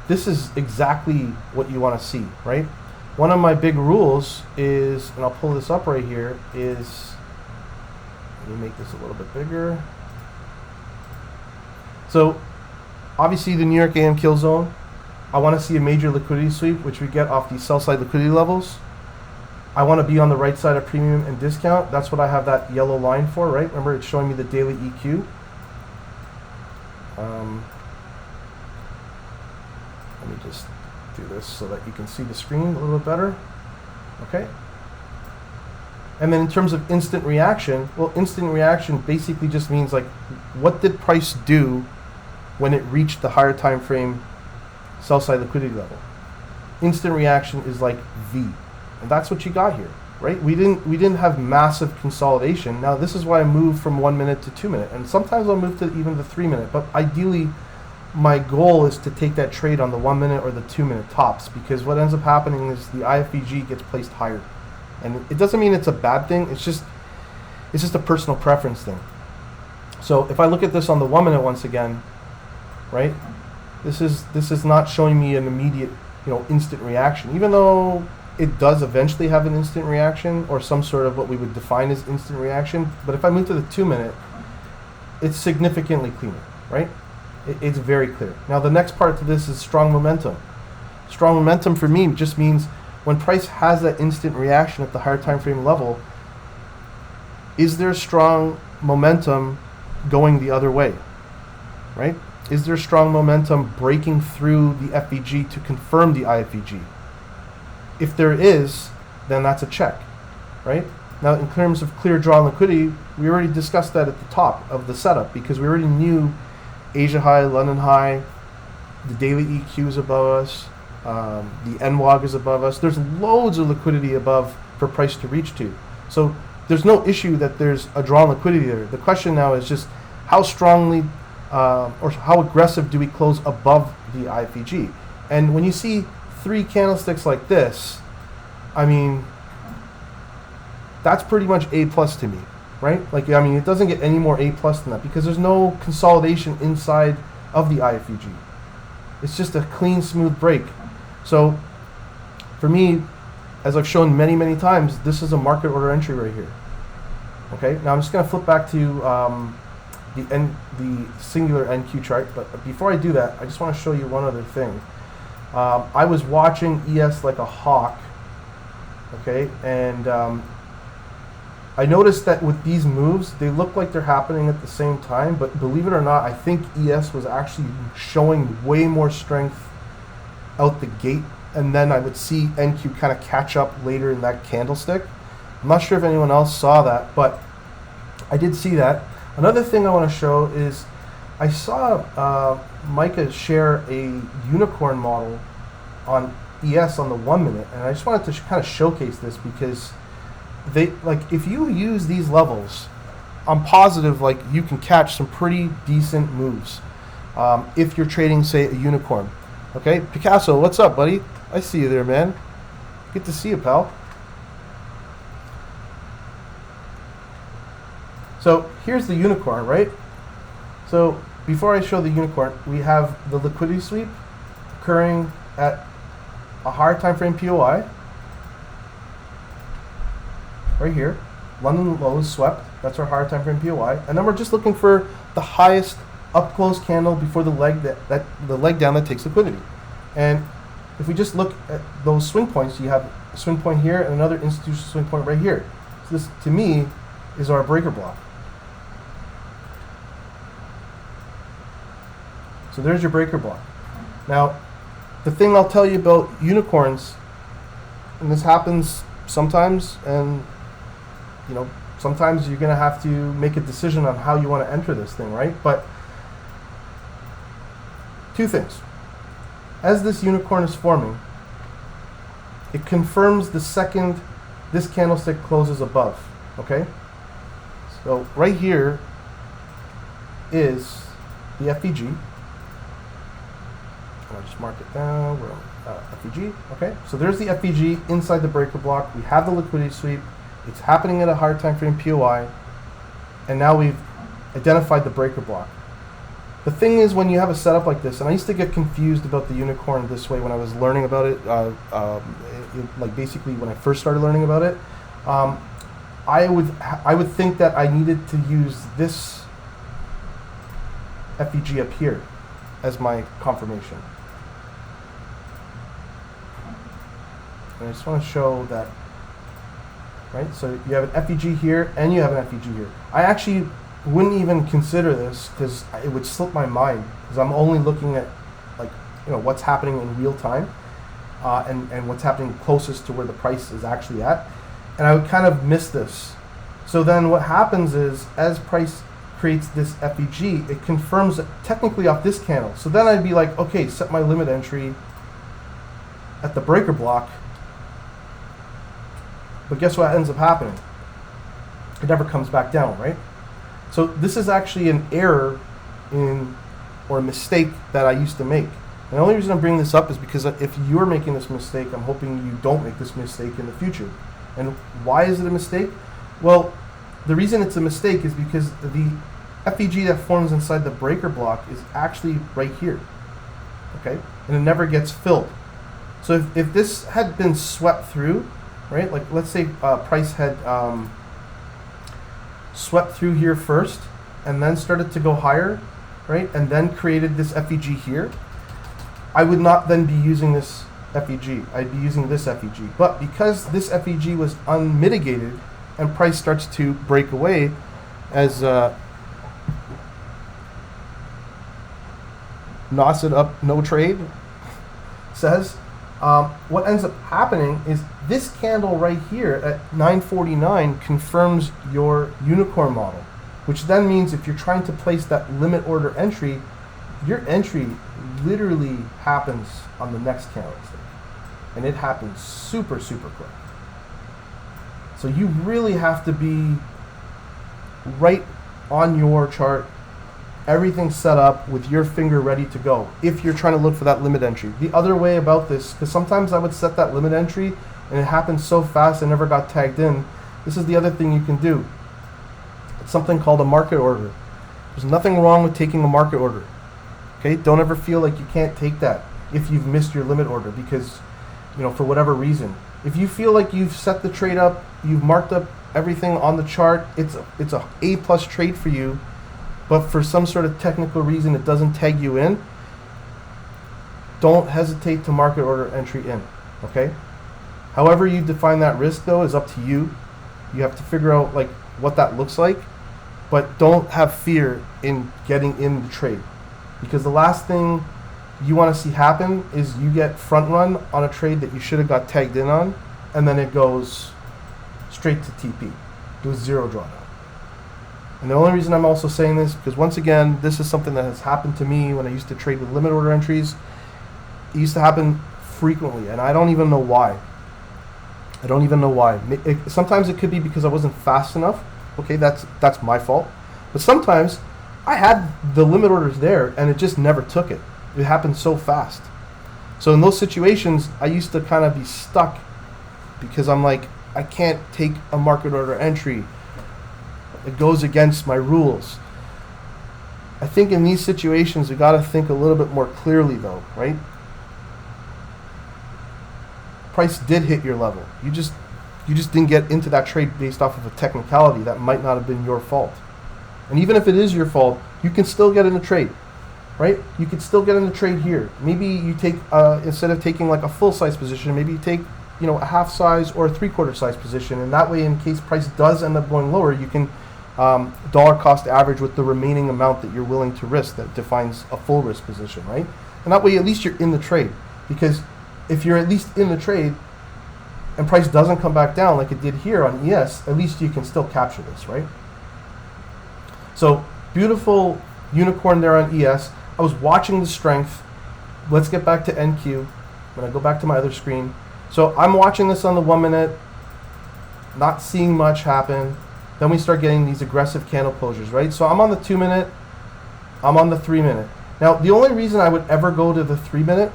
This is exactly what you want to see, right? One of my big rules is, and I'll pull this up right here, is, let me make this a little bit bigger. So, obviously the New York AM kill zone, I want to see a major liquidity sweep, which we get off these sell side liquidity levels. I want to be on the right side of premium and discount. That's what I have that yellow line for, right? Remember, it's showing me the daily EQ. Let me just do this so that you can see the screen a little bit better. Okay. And then in terms of instant reaction, well, instant reaction basically just means like, what did price do when it reached the higher time frame sell side liquidity level? Instant reaction is like V, and that's what you got here, right? We didn't have massive consolidation. Now this is why I moved from 1 minute to 2 minute, and sometimes I'll move to even the 3 minute. But ideally, my goal is to take that trade on the 1 minute or the 2 minute tops, because what ends up happening is the IFVG gets placed higher, and it doesn't mean it's a bad thing. It's just a personal preference thing. So if I look at this on the 1 minute once again, right? This is not showing me an immediate, instant reaction, even though it does eventually have an instant reaction or some sort of what we would define as instant reaction. But if I move to the 2 minute, it's significantly cleaner, right? It's very clear. Now the next part to this is strong momentum. Strong momentum for me just means when price has that instant reaction at the higher time frame level, is there strong momentum going the other way, right? Is there strong momentum breaking through the FVG to confirm the IFVG? If there is, then that's a check, right? Now, in terms of clear draw and liquidity, we already discussed that at the top of the setup, because we already knew Asia high, London high, the daily EQ is above us, the NWAG is above us. There's loads of liquidity above for price to reach to. So there's no issue that there's a draw and liquidity there. The question now is just how strongly or how aggressive do we close above the IFVG? And when you see 3 candlesticks like this, I mean, that's pretty much A plus to me, right? Like, I mean, it doesn't get any more A plus than that, because there's no consolidation inside of the IFVG. It's just a clean, smooth break. So for me, as I've shown many, many times, this is a market order entry right here. Okay, now I'm just gonna flip back to the singular NQ chart, but before I do that, I just want to show you one other thing. I was watching ES like a hawk, okay, and I noticed that with these moves, they look like they're happening at the same time, but believe it or not, I think ES was actually showing way more strength out the gate, and then I would see NQ kind of catch up later in that candlestick. I'm not sure if anyone else saw that, but I did see that. Another thing I want to show is I saw Micah share a unicorn model on ES on the 1 minute, and I just wanted to kind of showcase this, because they, like, if you use these levels, I'm positive like you can catch some pretty decent moves if you're trading, say, a unicorn. Okay, Picasso, what's up, buddy? I see you there, man. Good to see you, pal. So here's the unicorn, right? So before I show the unicorn, we have the liquidity sweep occurring at a higher time frame POI. Right here, London low is swept. That's our higher time frame POI, and then we're just looking for the highest up close candle before the leg the leg down that takes liquidity. And if we just look at those swing points, you have a swing point here and another institutional swing point right here. So this, to me, is our breaker block. So there's your breaker block. Now, the thing I'll tell you about unicorns, and this happens sometimes, and sometimes you're going to have to make a decision on how you want to enter this thing, right? But two things. As this unicorn is forming, it confirms the second this candlestick closes above, okay? So right here is the FVG. I'll just mark it down. We're on FVG, okay? So there's the FVG inside the breaker block. We have the liquidity sweep. It's happening at a higher time frame POI, and now we've identified the breaker block. The thing is, when you have a setup like this, and I used to get confused about the unicorn this way when I was learning about it, like basically when I first started learning about it, I would think that I needed to use this FVG up here as my confirmation. And I just want to show that, right? So you have an FVG here and you have an FVG here. I actually wouldn't even consider this because it would slip my mind, because I'm only looking at what's happening in real time and what's happening closest to where the price is actually at, and I would kind of miss this. So then what happens is, as price creates this FVG, it confirms it technically off this candle. So then I'd be like, okay, set my limit entry at the breaker block, but guess what ends up happening? It never comes back down, right? So this is actually an error or a mistake that I used to make. And the only reason I'm bringing this up is because if you're making this mistake, I'm hoping you don't make this mistake in the future. And why is it a mistake? Well, the reason it's a mistake is because the FVG that forms inside the breaker block is actually right here, okay? And it never gets filled. So if this had been swept through, right? Like let's say price had swept through here first and then started to go higher, right? And then created this FVG here, I would not then be using this FVG. I'd be using this FVG. But because this FVG was unmitigated and price starts to break away, as Nauset Up No Trade says, what ends up happening is this candle right here at 949 confirms your unicorn model, which then means if you're trying to place that limit order entry, your entry literally happens on the next candlestick, and it happens super, super quick. So you really have to be right on your chart, everything set up with your finger ready to go if you're trying to look for that limit entry. The other way about this, because sometimes I would set that limit entry and it happened so fast I never got tagged in. This is the other thing you can do. It's something called a market order. There's nothing wrong with taking a market order. Okay, don't ever feel like you can't take that if you've missed your limit order because, for whatever reason. If you feel like you've set the trade up, you've marked up everything on the chart, it's a A+ trade for you, but for some sort of technical reason it doesn't tag you in, don't hesitate to market order entry in, okay? However you define that risk though is up to you. You have to figure out what that looks like, but don't have fear in getting in the trade, because the last thing you want to see happen is you get front run on a trade that you should have got tagged in on, and then it goes straight to TP. It was zero drawdown. And the only reason I'm also saying this, because once again, this is something that has happened to me when I used to trade with limit order entries. It used to happen frequently, and I don't even know why. Sometimes it could be because I wasn't fast enough. Okay, that's my fault. But sometimes I had the limit orders there, and it just never took it. It happened so fast. So in those situations, I used to kind of be stuck because I'm like, I can't take a market order entry. It goes against my rules. I think in these situations, we got to think a little bit more clearly though, right? Price did hit your level. You just didn't get into that trade based off of a technicality that might not have been your fault. And even if it is your fault, you can still get in the trade, right? You could still get in the trade here. Maybe you take, instead of taking a full size position, maybe you take, a half size or a 3/4 size position. And that way, in case price does end up going lower, you can dollar cost average with the remaining amount that you're willing to risk that defines a full risk position, right? And that way at least you're in the trade, because if you're at least in the trade and price doesn't come back down like it did here on ES, at least you can still capture this, right? So beautiful unicorn there on ES. I was watching the strength. Let's get back to NQ. When I go back to my other screen. So I'm watching this on the 1 minute, not seeing much happen. Then we start getting these aggressive candle closures, right? So I'm on the 2 minute, I'm on the 3 minute. Now, the only reason I would ever go to the 3 minute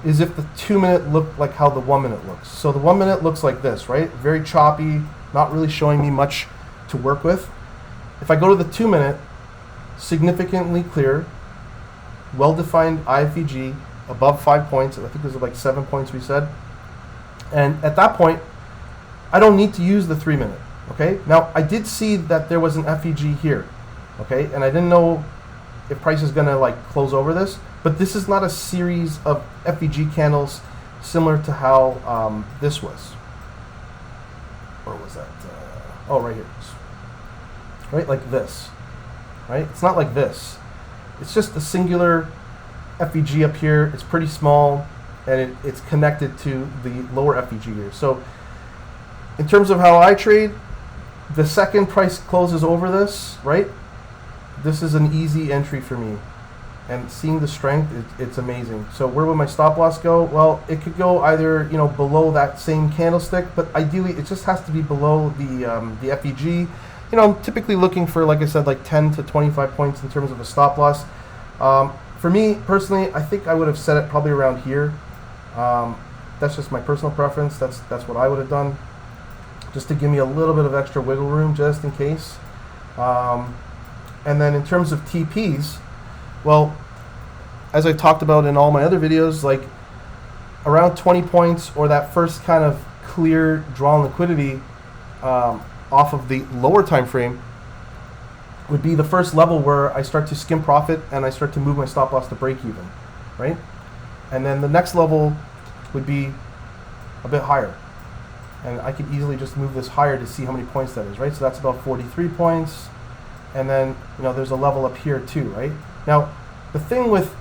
is if the 2 minute looked like how the 1 minute looks. So the 1 minute looks like this, right? Very choppy, not really showing me much to work with. If I go to the 2 minute, significantly clear, well-defined IFVG, above 5 points. I think there's like 7 points we said. And at that point, I don't need to use the 3 minute, okay? Now, I did see that there was an FVG here, okay? And I didn't know if price is gonna like close over this, but this is not a series of FVG candles similar to how this was. Or was that, oh, right here it is. Right, like this, right? It's not like this. It's just a singular FVG up here. It's pretty small, and it's connected to the lower FVG here. So in terms of how I trade, the second price closes over this, right? This is an easy entry for me. And seeing the strength, it's amazing. So where would my stop loss go? Well, it could go either, you know, below that same candlestick, but ideally it just has to be below the FVG. You know, I'm typically looking for, like I said, like 10 to 25 points in terms of a stop loss. For me, personally, I think I would have set it probably around here. That's just my personal preference. That's what I would have done, just to give me a little bit of extra wiggle room, just in case. And then in terms of TPs, well, as I talked about in all my other videos, like around 20 points or that first kind of clear drawn liquidity off of the lower time frame would be the first level where I start to skim profit and I start to move my stop loss to break even, right? And then the next level would be a bit higher. And I could easily just move this higher to see how many points that is, right? So that's about 43 points. And then, you know, there's a level up here too, right? Now, the thing with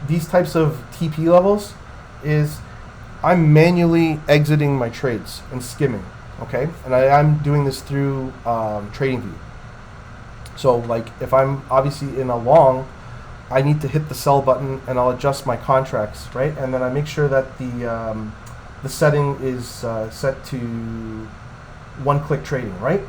these types of TP levels is I'm manually exiting my trades and skimming, okay? And I'm doing this through TradingView. So like if I'm obviously in a long, I need to hit the sell button and I'll adjust my contracts, right? And then I make sure that the setting is set to one-click trading, right?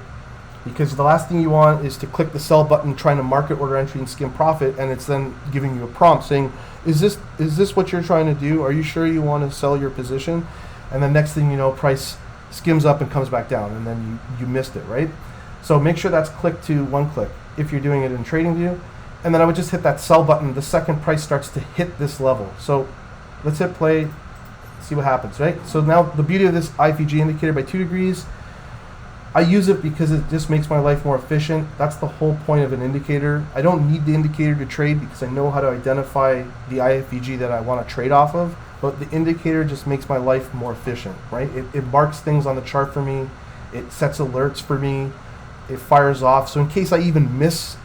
Because the last thing you want is to click the sell button trying to market order entry and skim profit, and it's then giving you a prompt saying, is this what you're trying to do? Are you sure you want to sell your position? And then next thing you know, price skims up and comes back down, and then you missed it, right? So make sure that's clicked to one click if you're doing it in TradingView. And then I would just hit that sell button the second price starts to hit this level. So let's hit play, see what happens, right? So now the beauty of this IFVG indicator by 2 degrees, I use it because it just makes my life more efficient. That's the whole point of an indicator. I don't need the indicator to trade because I know how to identify the IFVG that I want to trade off of, but the indicator just makes my life more efficient, right? It marks things on the chart for me. It sets alerts for me. It fires off. So in case I even miss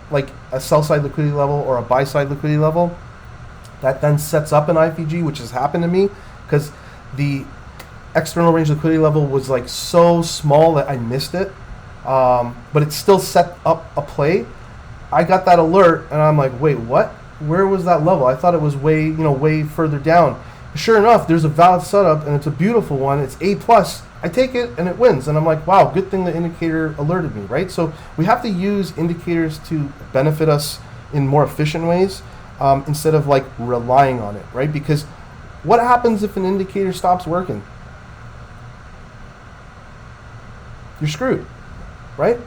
like a sell side liquidity level or a buy side liquidity level, that then sets up an IFVG, which has happened to me because the external range liquidity level was like so small that I missed it, but it still set up a play. I got that alert and I'm like, wait, what? Where was that level? I thought it was way further down. Sure enough, there's a valid setup and it's a beautiful one. It's A+. I take it and it wins, and I'm like, wow, good thing the indicator alerted me, right? So we have to use indicators to benefit us in more efficient ways instead of like relying on it, right? Because what happens if an indicator stops working? You're screwed, right?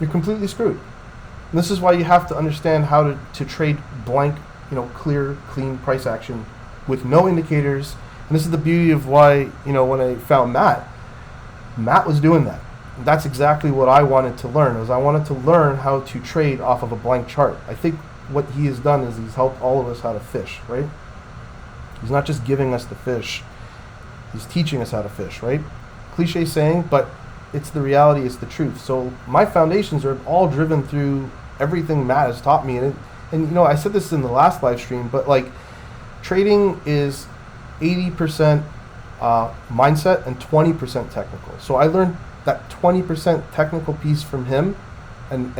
You're completely screwed. And this is why you have to understand how to trade blank, clear, clean price action with no indicators. And this is the beauty of why, when I found Matt was doing that. And that's exactly what I wanted to learn, is I wanted to learn how to trade off of a blank chart. I think what he has done is he's helped all of us how to fish, right? He's not just giving us the fish, he's teaching us how to fish, right? Cliche saying, but it's the reality, it's the truth. So my foundations are all driven through everything Matt has taught me. And I said this in the last live stream, but like trading is 80% mindset and 20% technical. So I learned that 20% technical piece from him and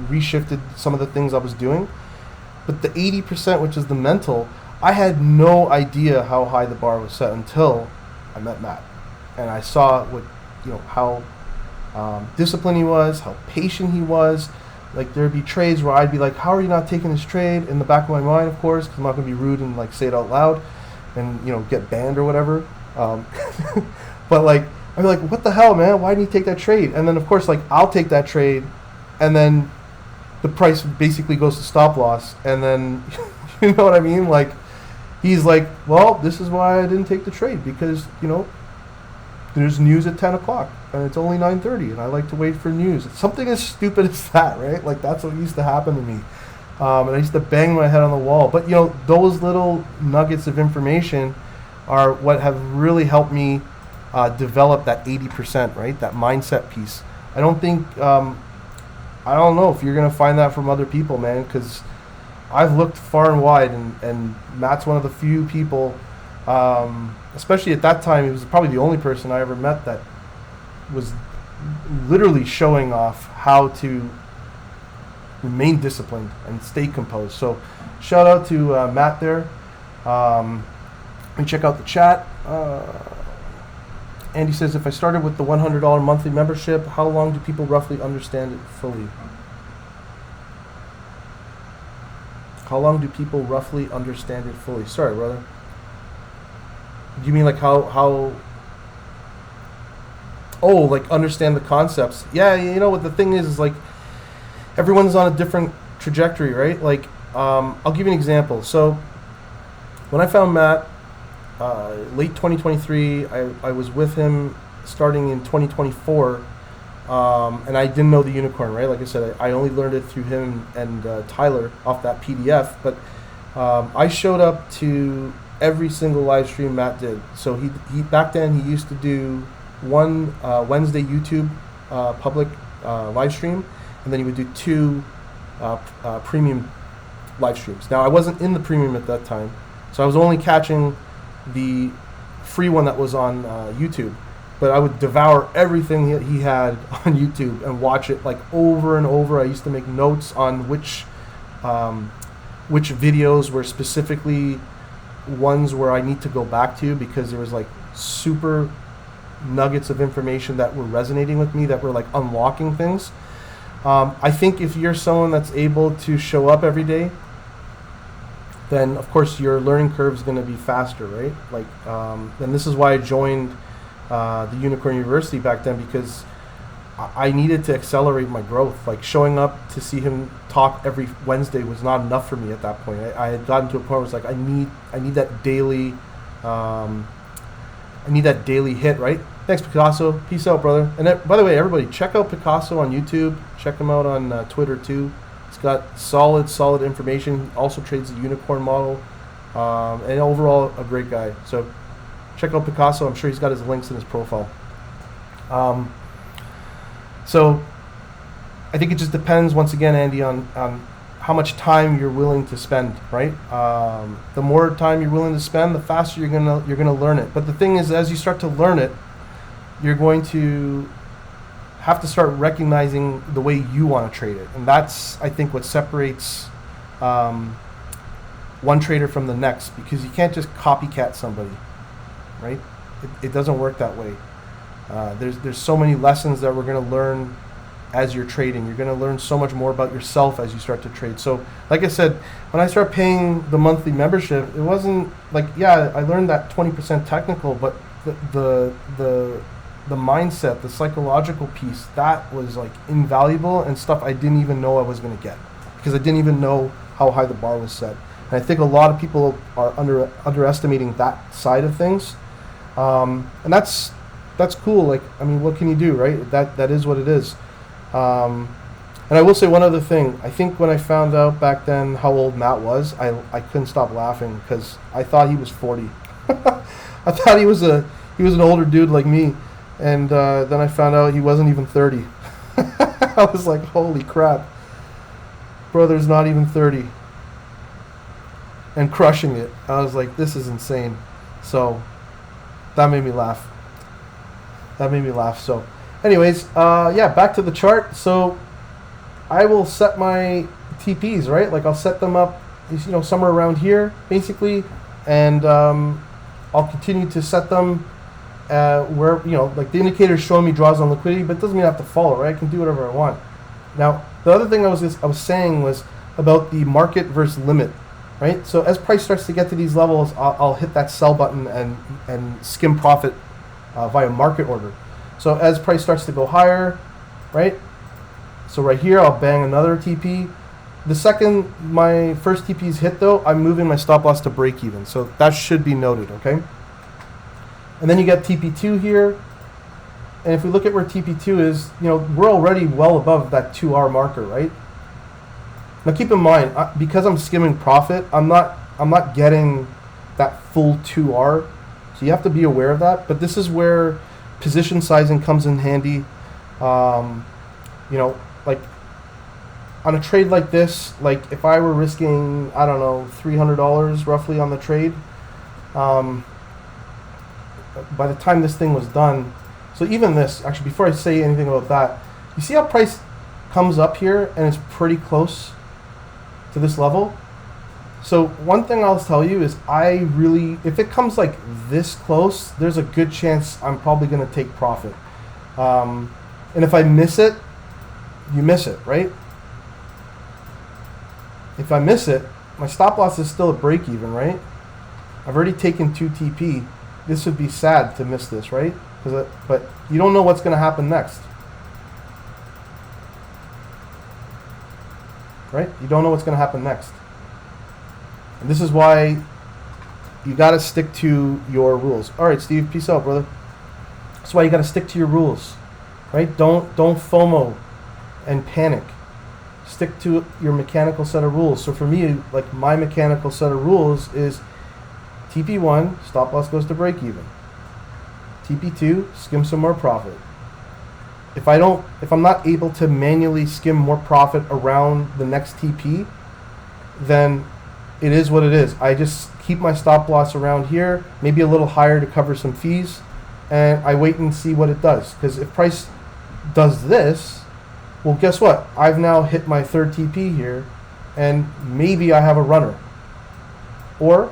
reshifted some of the things I was doing. But the 80%, which is the mental, I had no idea how high the bar was set until I met Matt. And I saw how disciplined he was, how patient he was. Like there'd be trades where I'd be like, how are you not taking this trade? In the back of my mind, of course, because I'm not going to be rude and like say it out loud and, get banned or whatever. But like, I'd be like, what the hell, man? Why didn't you take that trade? And then of course, like I'll take that trade and then the price basically goes to stop loss. And then, you know what I mean? Like he's like, well, this is why I didn't take the trade because, there's news at 10 o'clock and it's only 9:30 and I like to wait for news. It's something as stupid as that, right? Like that's what used to happen to me. And I used to bang my head on the wall. But, those little nuggets of information are what have really helped me develop that 80%, right? That mindset piece. I don't think, I don't know if you're going to find that from other people, man, because I've looked far and wide and Matt's one of the few people, especially at that time, he was probably the only person I ever met that was literally showing off how to remain disciplined and stay composed. So shout out to Matt there. And check out the chat. Andy says, if I started with the $100 monthly membership, how long do people roughly understand it fully? How long do people roughly understand it fully? Sorry, brother. Do you mean like how like understand the concepts? Yeah, what the thing is like everyone's on a different trajectory, right? Like, I'll give you an example. So when I found Matt, late 2023, I was with him starting in 2024, and I didn't know the unicorn, right? Like I said, I only learned it through him and Tyler off that PDF, but I showed up to every single live stream Matt did. So he back then he used to do one Wednesday YouTube public live stream, and then he would do two premium live streams. Now I wasn't in the premium at that time, so I was only catching the free one that was on YouTube, but I would devour everything he had on YouTube and watch it like over and over. I used to make notes on which videos were specifically ones where I need to go back to because there was like super nuggets of information that were resonating with me, that were like unlocking things. I think if you're someone that's able to show up every day, then of course your learning curve is going to be faster, right? Like, and this is why I joined the Unicorn University back then, because I needed to accelerate my growth. Like showing up to see him talk every Wednesday was not enough for me at that point. I had gotten to a point where it's like I need that daily, hit, right? Thanks, Picasso. Peace out, brother. And by the way, everybody, check out Picasso on YouTube. Check him out on Twitter too. He's got solid information. He also trades the unicorn model, and overall a great guy. So check out Picasso. I'm sure he's got his links in his profile. So I think it just depends, once again, Andy, on how much time you're willing to spend, right? The more time you're willing to spend, the faster you're gonna learn it. But the thing is, as you start to learn it, you're going to have to start recognizing the way you want to trade it. And that's, I think, what separates one trader from the next, because you can't just copycat somebody, right? It doesn't work that way. There's so many lessons that we're going to learn as you're trading. You're going to learn so much more about yourself as you start to trade. So like I said, when I started paying the monthly membership, it wasn't like, yeah, I learned that 20% technical, but the mindset, the psychological piece, that was like invaluable, and stuff I didn't even know I was going to get, because I didn't even know how high the bar was set. And I think a lot of people are underestimating that side of things. And that's cool. Like, I mean, what can you do, right? That is what it is. And I will say one other thing. I think when I found out back then how old Matt was, I couldn't stop laughing, because I thought he was 40. I thought he was an older dude like me. And then I found out he wasn't even 30. I was like, holy crap. Brother's not even 30. And crushing it. I was like, this is insane. So that made me laugh. So anyways, yeah, back to the chart. So I will set my TPs, right? Like I'll set them up, somewhere around here, basically. And I'll continue to set them where, like the indicator is showing me draws on liquidity, but it doesn't mean I have to follow, right? I can do whatever I want. Now, the other thing I was saying was about the market versus limit, right? So as price starts to get to these levels, I'll hit that sell button and skim profit via market order. So as price starts to go higher, right? So right here, I'll bang another TP. The second my first TP is hit, though, I'm moving my stop loss to break even. So that should be noted, okay? And then you get TP2 here. And if we look at where TP2 is, we're already well above that 2R marker, right? Now keep in mind, because I'm skimming profit, I'm not getting that full 2R. So you have to be aware of that. But this is where position sizing comes in handy. Like on a trade like this, like if I were risking, I don't know, $300 roughly on the trade, by the time this thing was done, so even this, actually before I say anything about that, you see how price comes up here and it's pretty close to this level? So one thing I'll tell you is if it comes like this close, there's a good chance I'm probably going to take profit. And if I miss it, you miss it, right? If I miss it, my stop loss is still at break even, right? I've already taken 2 TP. This would be sad to miss this, right? But you don't know what's going to happen next. Right? You don't know what's going to happen next. And this is why you got to stick to your rules. All right, Steve, peace out, brother. That's why you got to stick to your rules, right? Don't FOMO and panic. Stick to your mechanical set of rules. So for me, like my mechanical set of rules is TP1, stop loss goes to break even. TP2, skim some more profit. If I'm not able to manually skim more profit around the next TP, then it is what it is. I just keep my stop loss around here, maybe a little higher to cover some fees, and I wait and see what it does. Because if price does this, well, guess what? I've now hit my third TP here, and maybe I have a runner. Or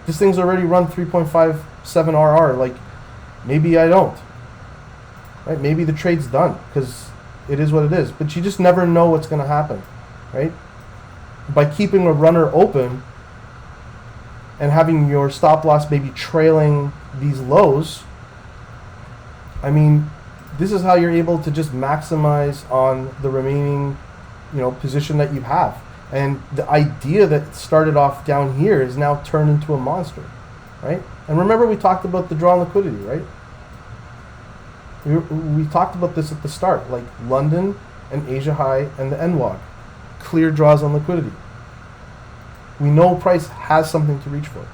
this thing's already run 3.57 RR. Like, maybe I don't. Right? Maybe the trade's done, because it is what it is. But you just never know what's going to happen, right? By keeping a runner open and having your stop loss maybe trailing these lows, I mean, this is how you're able to just maximize on the remaining, position that you have. And the idea that started off down here is now turned into a monster, right? And remember, we talked about the draw on liquidity, right? We talked about this at the start, like London and Asia High and the NWAG. Clear draws on liquidity. We know price has something to reach for.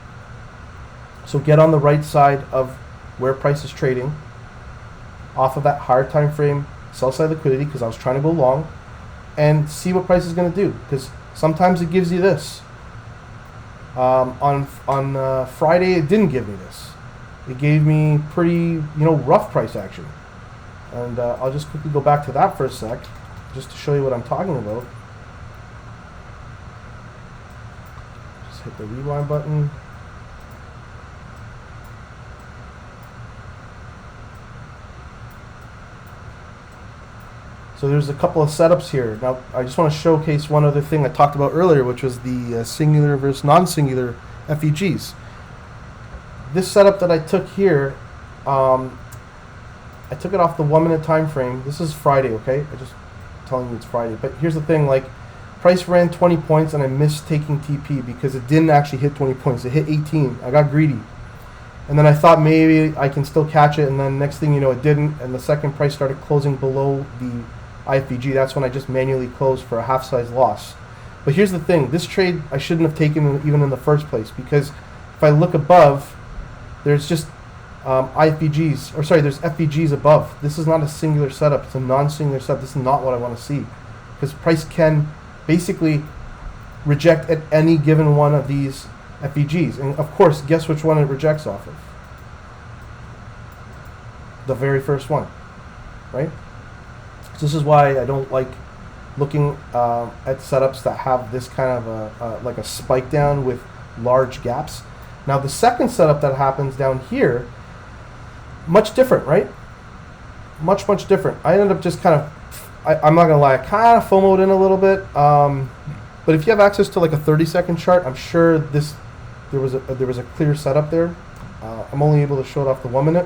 So get on the right side of where price is trading, off of that higher time frame, sell side liquidity, because I was trying to go long, and see what price is going to do, because sometimes it gives you this. On Friday, it didn't give me this. It gave me pretty, rough price action. And I'll just quickly go back to that for a sec, just to show you what I'm talking about. Just hit the rewind button. So there's a couple of setups here. Now, I just want to showcase one other thing I talked about earlier, which was the singular versus non-singular FVGs. This setup that I took here, I took it off the 1 minute time frame. This is Friday, okay? I just telling you it's Friday. But here's the thing, like, price ran 20 points and I missed taking TP because it didn't actually hit 20 points. It hit 18. I got greedy. And then I thought maybe I can still catch it, and then next thing you know, it didn't, and the second price started closing below the IFVG. That's when I just manually closed for a half size loss. But here's the thing, this trade I shouldn't have taken even in the first place, because if I look above, there's just IFVGs, or sorry, there's FVGs above. This is not a singular setup. It's a non-singular setup. This is not what I want to see, because price can basically reject at any given one of these FVGs. And of course, guess which one it rejects off of? The very first one, right? So this is why I don't like looking at setups that have this kind of like a spike down with large gaps. Now the second setup that happens down here, much different, right? Much different. I ended up just kind of, I'm not gonna lie, I kind of FOMO'd in a little bit. But if you have access to like a 30-second chart, I'm sure there was a clear setup there. I'm only able to show it off the 1 minute,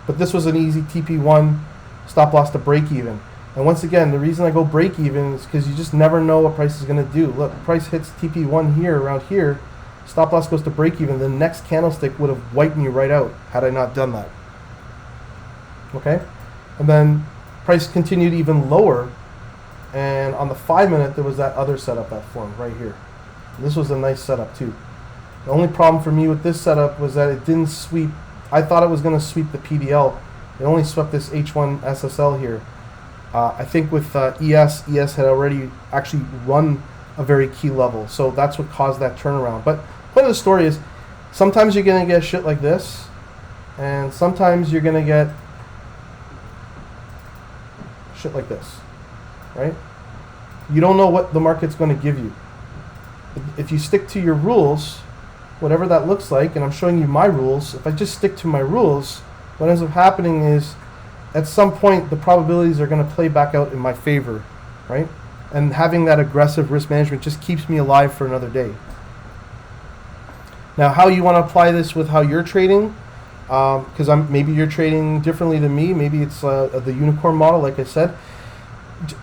but this was an easy TP1 stop loss to break even. And once again, the reason I go break even is because you just never know what price is going to do. Look, price hits TP1 here, around here, stop loss goes to break even. The next candlestick would have wiped me right out had I not done that. Okay, and then price continued even lower. And on the 5 minute, there was that other setup that formed right here. This was a nice setup too. The only problem for me with this setup was that it didn't sweep. I thought it was going to sweep the PDL. It only swept this H1 SSL here. I think with ES had already actually run a very key level. So that's what caused that turnaround. But point of the story is, sometimes you're going to get shit like this, and sometimes you're going to get shit like this. Right? You don't know what the market's going to give you. If you stick to your rules, whatever that looks like, and I'm showing you my rules, if I just stick to my rules, what ends up happening is at some point the probabilities are going to play back out in my favor, right? And having that aggressive risk management just keeps me alive for another day. Now, how you want to apply this with how you're trading, because maybe you're trading differently than me, maybe it's the unicorn model, like I said.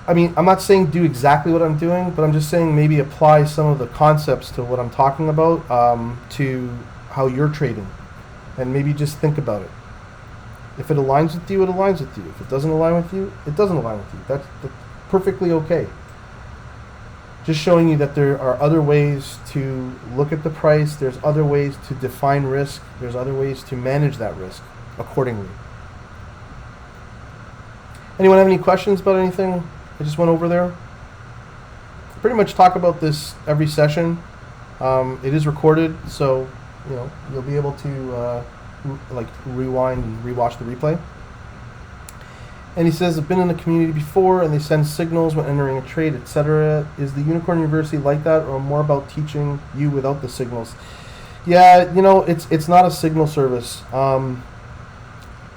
I mean, I'm not saying do exactly what I'm doing, but I'm just saying maybe apply some of the concepts to what I'm talking about to how you're trading. And maybe just think about it. If it aligns with you, it aligns with you. If it doesn't align with you, it doesn't align with you. That's perfectly okay. Just showing you that there are other ways to look at the price. There's other ways to define risk. There's other ways to manage that risk accordingly. Anyone have any questions about anything I just went over there? I pretty much talk about this every session. It is recorded, so you'll be able to rewind and rewatch the replay. And he says, I've been in the community before, and they send signals when entering a trade, etc. Is the Unicorn University like that, or more about teaching you without the signals? Yeah, it's not a signal service.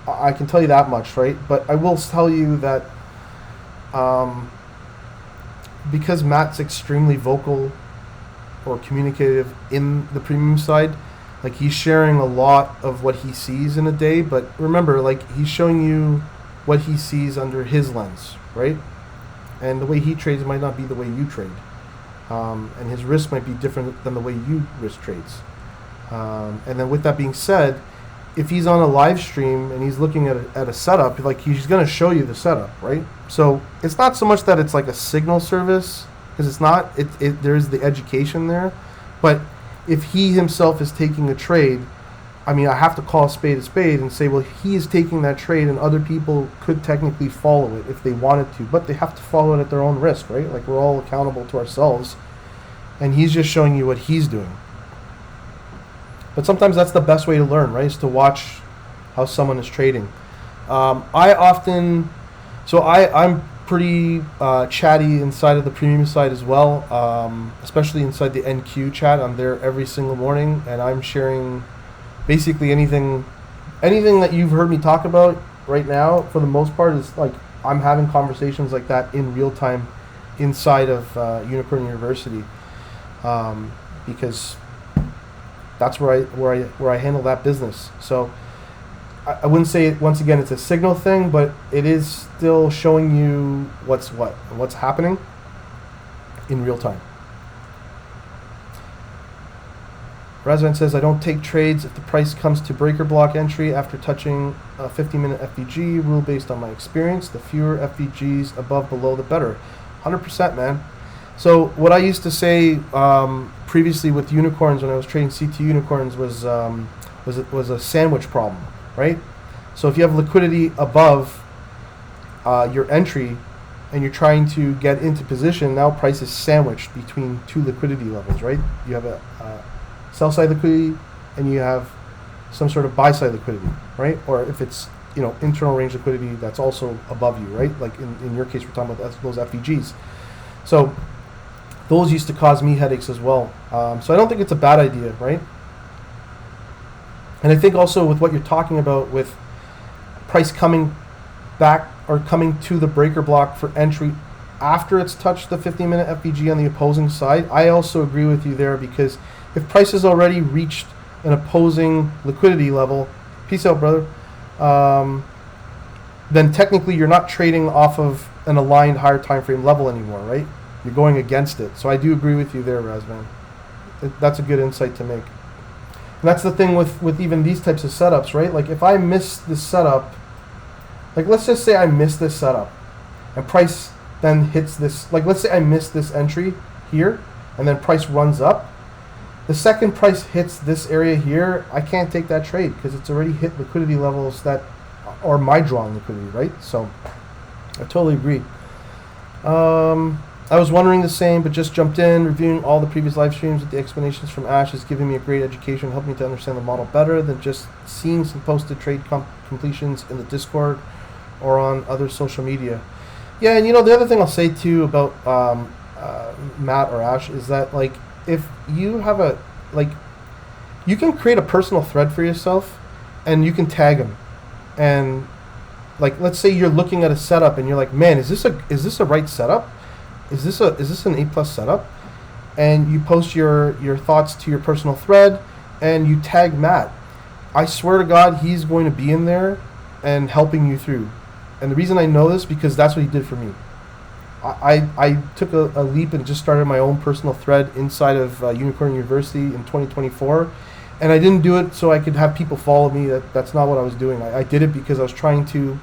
I can tell you that much, right? But I will tell you that because Matt's extremely vocal or communicative in the premium side, like he's sharing a lot of what he sees in a day, but remember, like he's showing you what he sees under his lens, right? And the way he trades might not be the way you trade. And his risk might be different than the way you risk trades. And then with that being said, if he's on a live stream and he's looking at a setup, like he's going to show you the setup, right? So it's not so much that it's like a signal service, because it's not. There's the education there, but if he himself is taking a trade, I mean, I have to call a spade and say, well, he is taking that trade, and other people could technically follow it if they wanted to, but they have to follow it at their own risk, right? Like we're all accountable to ourselves, and he's just showing you what he's doing. But sometimes that's the best way to learn, right? Is to watch how someone is trading. I'm pretty chatty inside of the premium side as well, especially inside the NQ chat. I'm there every single morning, and I'm sharing basically anything that you've heard me talk about right now. For the most part, is like I'm having conversations like that in real time inside of Unicorn University, because that's where I handle that business. So I wouldn't say, once again, it's a signal thing, but it is still showing you what's happening in real time. Resident says, I don't take trades if the price comes to breaker block entry after touching a 50-minute FVG. Rule based on my experience. The fewer FVGs above, below, the better. 100%, man. So what I used to say previously with unicorns, when I was trading CT unicorns, was a sandwich problem. right? So if you have liquidity above your entry and you're trying to get into position, now price is sandwiched between two liquidity levels, right? You have a sell side liquidity and you have some sort of buy side liquidity, right? Or if it's internal range liquidity, that's also above you, right? Like in your case, we're talking about those FVGs. So those used to cause me headaches as well. So I don't think it's a bad idea, right? And I think also with what you're talking about with price coming back or coming to the breaker block for entry after it's touched the 15-minute FVG on the opposing side, I also agree with you there, because if price has already reached an opposing liquidity level, peace out, brother, then technically you're not trading off of an aligned higher time frame level anymore, right? You're going against it. So I do agree with you there, Razvan. That's a good insight to make. And that's the thing with even these types of setups, right? Like if I miss this setup, like let's just say I miss this setup and price then hits this, like let's say I miss this entry here and then price runs up. The second price hits this area here, I can't take that trade because it's already hit liquidity levels that are my drawn liquidity, right? So I totally agree. I was wondering the same, but just jumped in, reviewing all the previous live streams with the explanations from Ash is giving me a great education, helped me to understand the model better than just seeing some posted trade completions in the Discord or on other social media. Yeah, and the other thing I'll say too about Matt or Ash is that like if you have you can create a personal thread for yourself and you can tag them, and like let's say you're looking at a setup and you're like, man, is this a right setup? Is this an A+ setup? And you post your thoughts to your personal thread and you tag Matt. I swear to God, he's going to be in there and helping you through. And the reason I know this because that's what he did for me. I took a leap and just started my own personal thread inside of Unicorn University in 2024. And I didn't do it so I could have people follow me. That's not what I was doing. I did it because I was trying to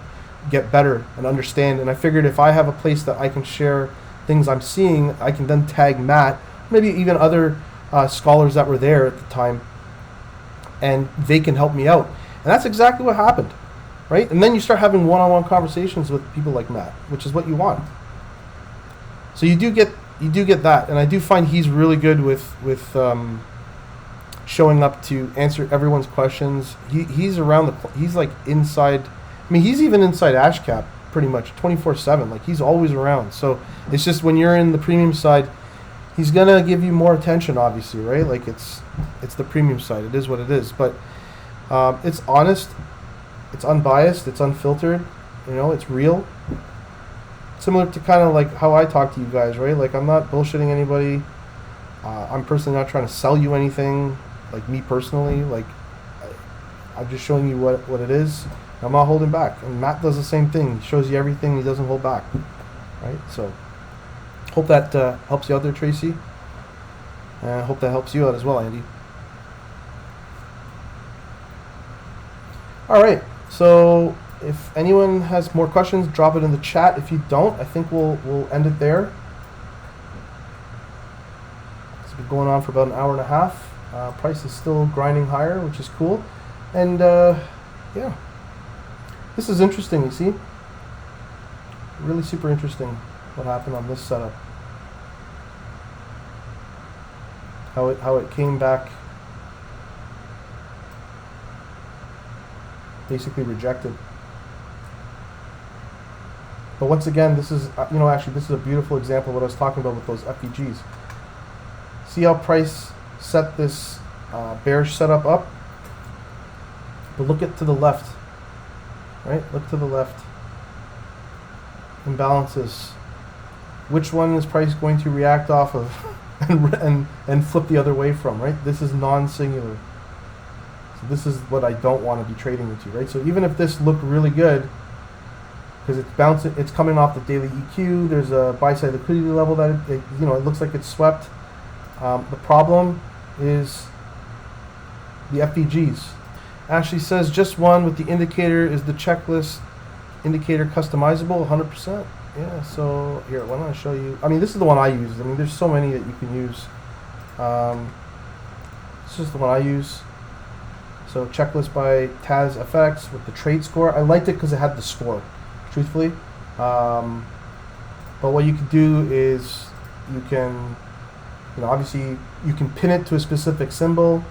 get better and understand. And I figured if I have a place that I can share things I'm seeing, I can then tag Matt, maybe even other scholars that were there at the time, and they can help me out. And that's exactly what happened, right? And then you start having one-on-one conversations with people like Matt, which is what you want. So you do get that, and I do find he's really good with showing up to answer everyone's questions. He's around he's like inside. I mean, he's even inside AshCap pretty much 24/7. Like he's always around. So it's just when you're in the premium side, he's gonna give you more attention, obviously, right? Like it's the premium side. It is what it is. But it's honest, it's unbiased, it's unfiltered. It's real. Similar to kind of like how I talk to you guys, right? Like I'm not bullshitting anybody. I'm personally not trying to sell you anything. Like me personally, like I'm just showing you what it is. I'm not holding back. And Matt does the same thing. He shows you everything. He doesn't hold back. Right? So hope that helps you out there, Tracy. And I hope that helps you out as well, Andy. All right. So if anyone has more questions, drop it in the chat. If you don't, I think we'll end it there. It's been going on for about an hour and a half. Price is still grinding higher, which is cool. And yeah. This is interesting, you see? Really super interesting what happened on this setup. How it came back basically rejected. But once again, this is actually this is a beautiful example of what I was talking about with those FVGs. See how price set this bearish setup up? But look to the left. Right? Look to the left. Imbalances. Which one is price going to react off of and flip the other way from, right? This is non-singular. So this is what I don't want to be trading into, right? So even if this looked really good, because it's bouncing, it's coming off the daily EQ, there's a buy-side liquidity level that it looks like it's swept. The problem is the FVGs. Ashley says, just one with the indicator. Is the checklist indicator customizable? 100%. Yeah, so here, why don't I show you? I mean, this is the one I use. I mean, there's so many that you can use. This is the one I use. So checklist by Taz FX with the trade score. I liked it because it had the score, truthfully. But what you can do is you can, obviously you can pin it to a specific symbol.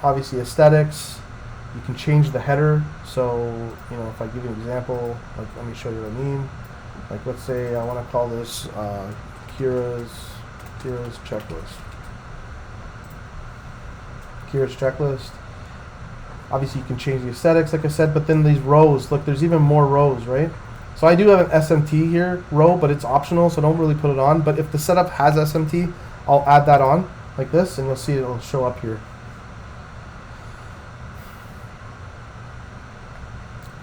Obviously aesthetics. You can change the header. So, if I give you an example, like let me show you what I mean. Like let's say I want to call this Kira's checklist. Kira's checklist. Obviously you can change the aesthetics like I said, but then these rows, look, there's even more rows, right? So I do have an SMT here row, but it's optional, so don't really put it on. But if the setup has SMT, I'll add that on like this, and you'll see it'll show up here.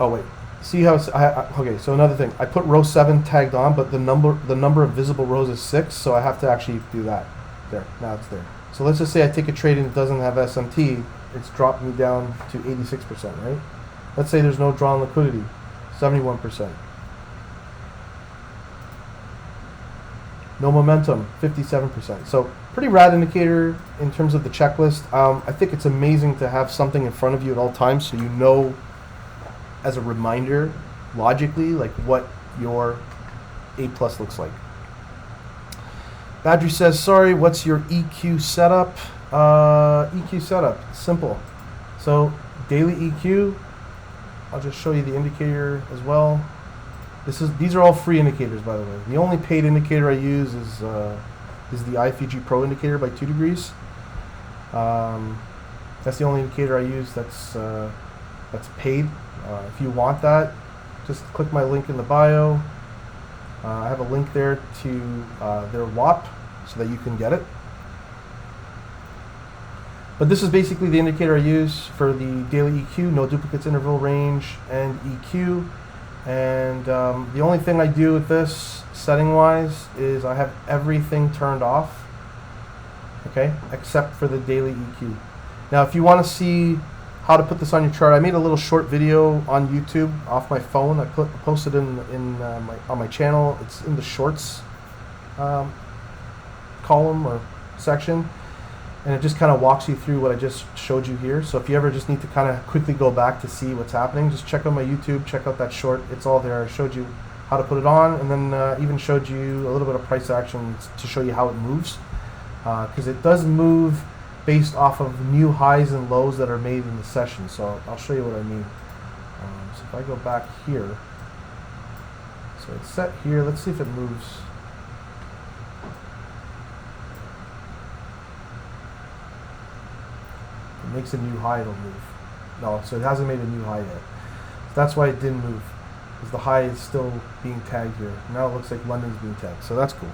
Oh wait, see how it's, okay, so another thing, I put row 7 tagged on, but the number of visible rows is 6, so I have to actually do that. There, now it's there. So let's just say I take a trade and it doesn't have SMT, it's dropped me down to 86%, right? Let's say there's no drawn liquidity, 71%. No momentum, 57%. So pretty rad indicator in terms of the checklist. I think it's amazing to have something in front of you at all times so you know as a reminder, logically, like what your A+ looks like. Badri says, sorry, what's your EQ setup? EQ setup, simple. So daily EQ, I'll just show you the indicator as well. These are all free indicators, by the way. The only paid indicator I use is the IFVG Pro indicator by 2 degrees. That's the only indicator I use that's paid. If you want that, just click my link in the bio. I have a link there to their WAP so that you can get it. But this is basically the indicator I use for the daily EQ, no duplicates, interval, range, and EQ. And the only thing I do with this setting-wise is I have everything turned off, okay, except for the daily EQ. Now, if you want to see how to put this on your chart, I made a little short video on YouTube off my phone. I posted on my channel. It's in the shorts column or section, and it just kind of walks you through what I just showed you here. So if you ever just need to kind of quickly go back to see what's happening, just check out my YouTube, check out that short. It's all there. I showed you how to put it on, and then even showed you a little bit of price action to show you how it moves, because it does move based off of new highs and lows that are made in the session. So I'll show you what I mean. So if I go back here, so it's set here. Let's see if it moves. It makes a new high, it'll move. No, so it hasn't made a new high yet. So that's why it didn't move, because the high is still being tagged here. Now it looks like London's being tagged, so that's cool.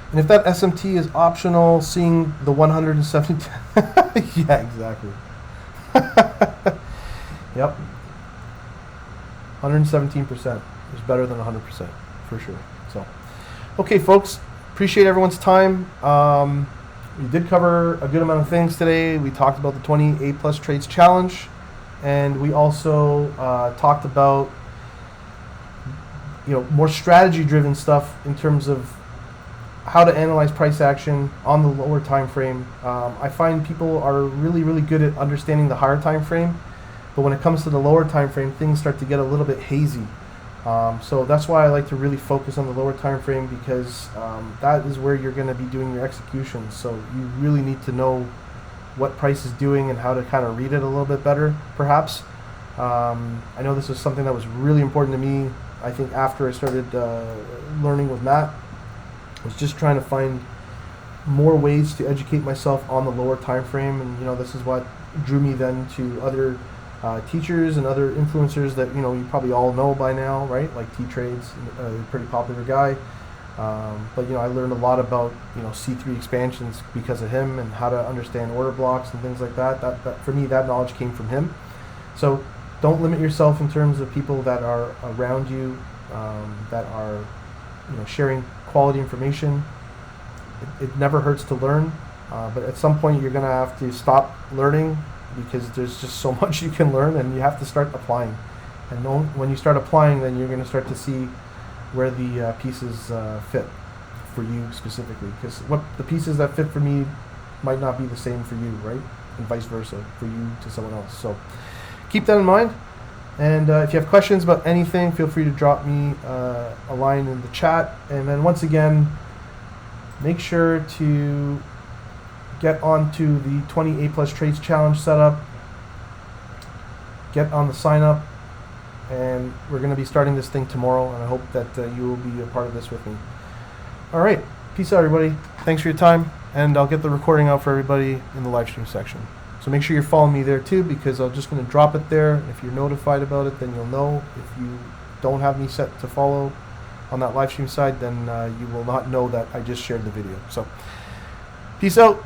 And if that SMT is optional, seeing the 170, yeah, exactly. Yep, 117% is better than 100% for sure. So, okay, folks, appreciate everyone's time. We did cover a good amount of things today. We talked about the 20 A+ trades challenge, and we also talked about more strategy-driven stuff in terms of how to analyze price action on the lower time frame. I find people are really, really good at understanding the higher time frame, but when it comes to the lower time frame, things start to get a little bit hazy. So that's why I like to really focus on the lower time frame, because that is where you're going to be doing your execution. So you really need to know what price is doing and how to kind of read it a little bit better, perhaps. I know this is something that was really important to me. I think after I started learning with Matt, I was just trying to find more ways to educate myself on the lower time frame, and this is what drew me then to other teachers and other influencers that you probably all know by now, right? Like T-Trades, a pretty popular guy. But I learned a lot about C3 expansions because of him, and how to understand order blocks and things like that. That for me, that knowledge came from him. So don't limit yourself in terms of people that are around you, that are sharing quality information. It never hurts to learn, but at some point you're going to have to stop learning, because there's just so much you can learn, and you have to start applying. And when you start applying, then you're going to start to see where the pieces fit for you specifically, because what the pieces that fit for me might not be the same for you, right? and vice versa, for you to someone else. So keep that in mind. And if you have questions about anything, feel free to drop me a line in the chat. And then once again, make sure to get onto the 20 A+ Trades Challenge setup. Get on the sign up. And we're going to be starting this thing tomorrow. And I hope that you will be a part of this with me. All right. Peace out, everybody. Thanks for your time. And I'll get the recording out for everybody in the live stream section. So make sure you're following me there too, because I'm just going to drop it there. If you're notified about it, then you'll know. If you don't have me set to follow on that live stream side, then you will not know that I just shared the video. So peace out.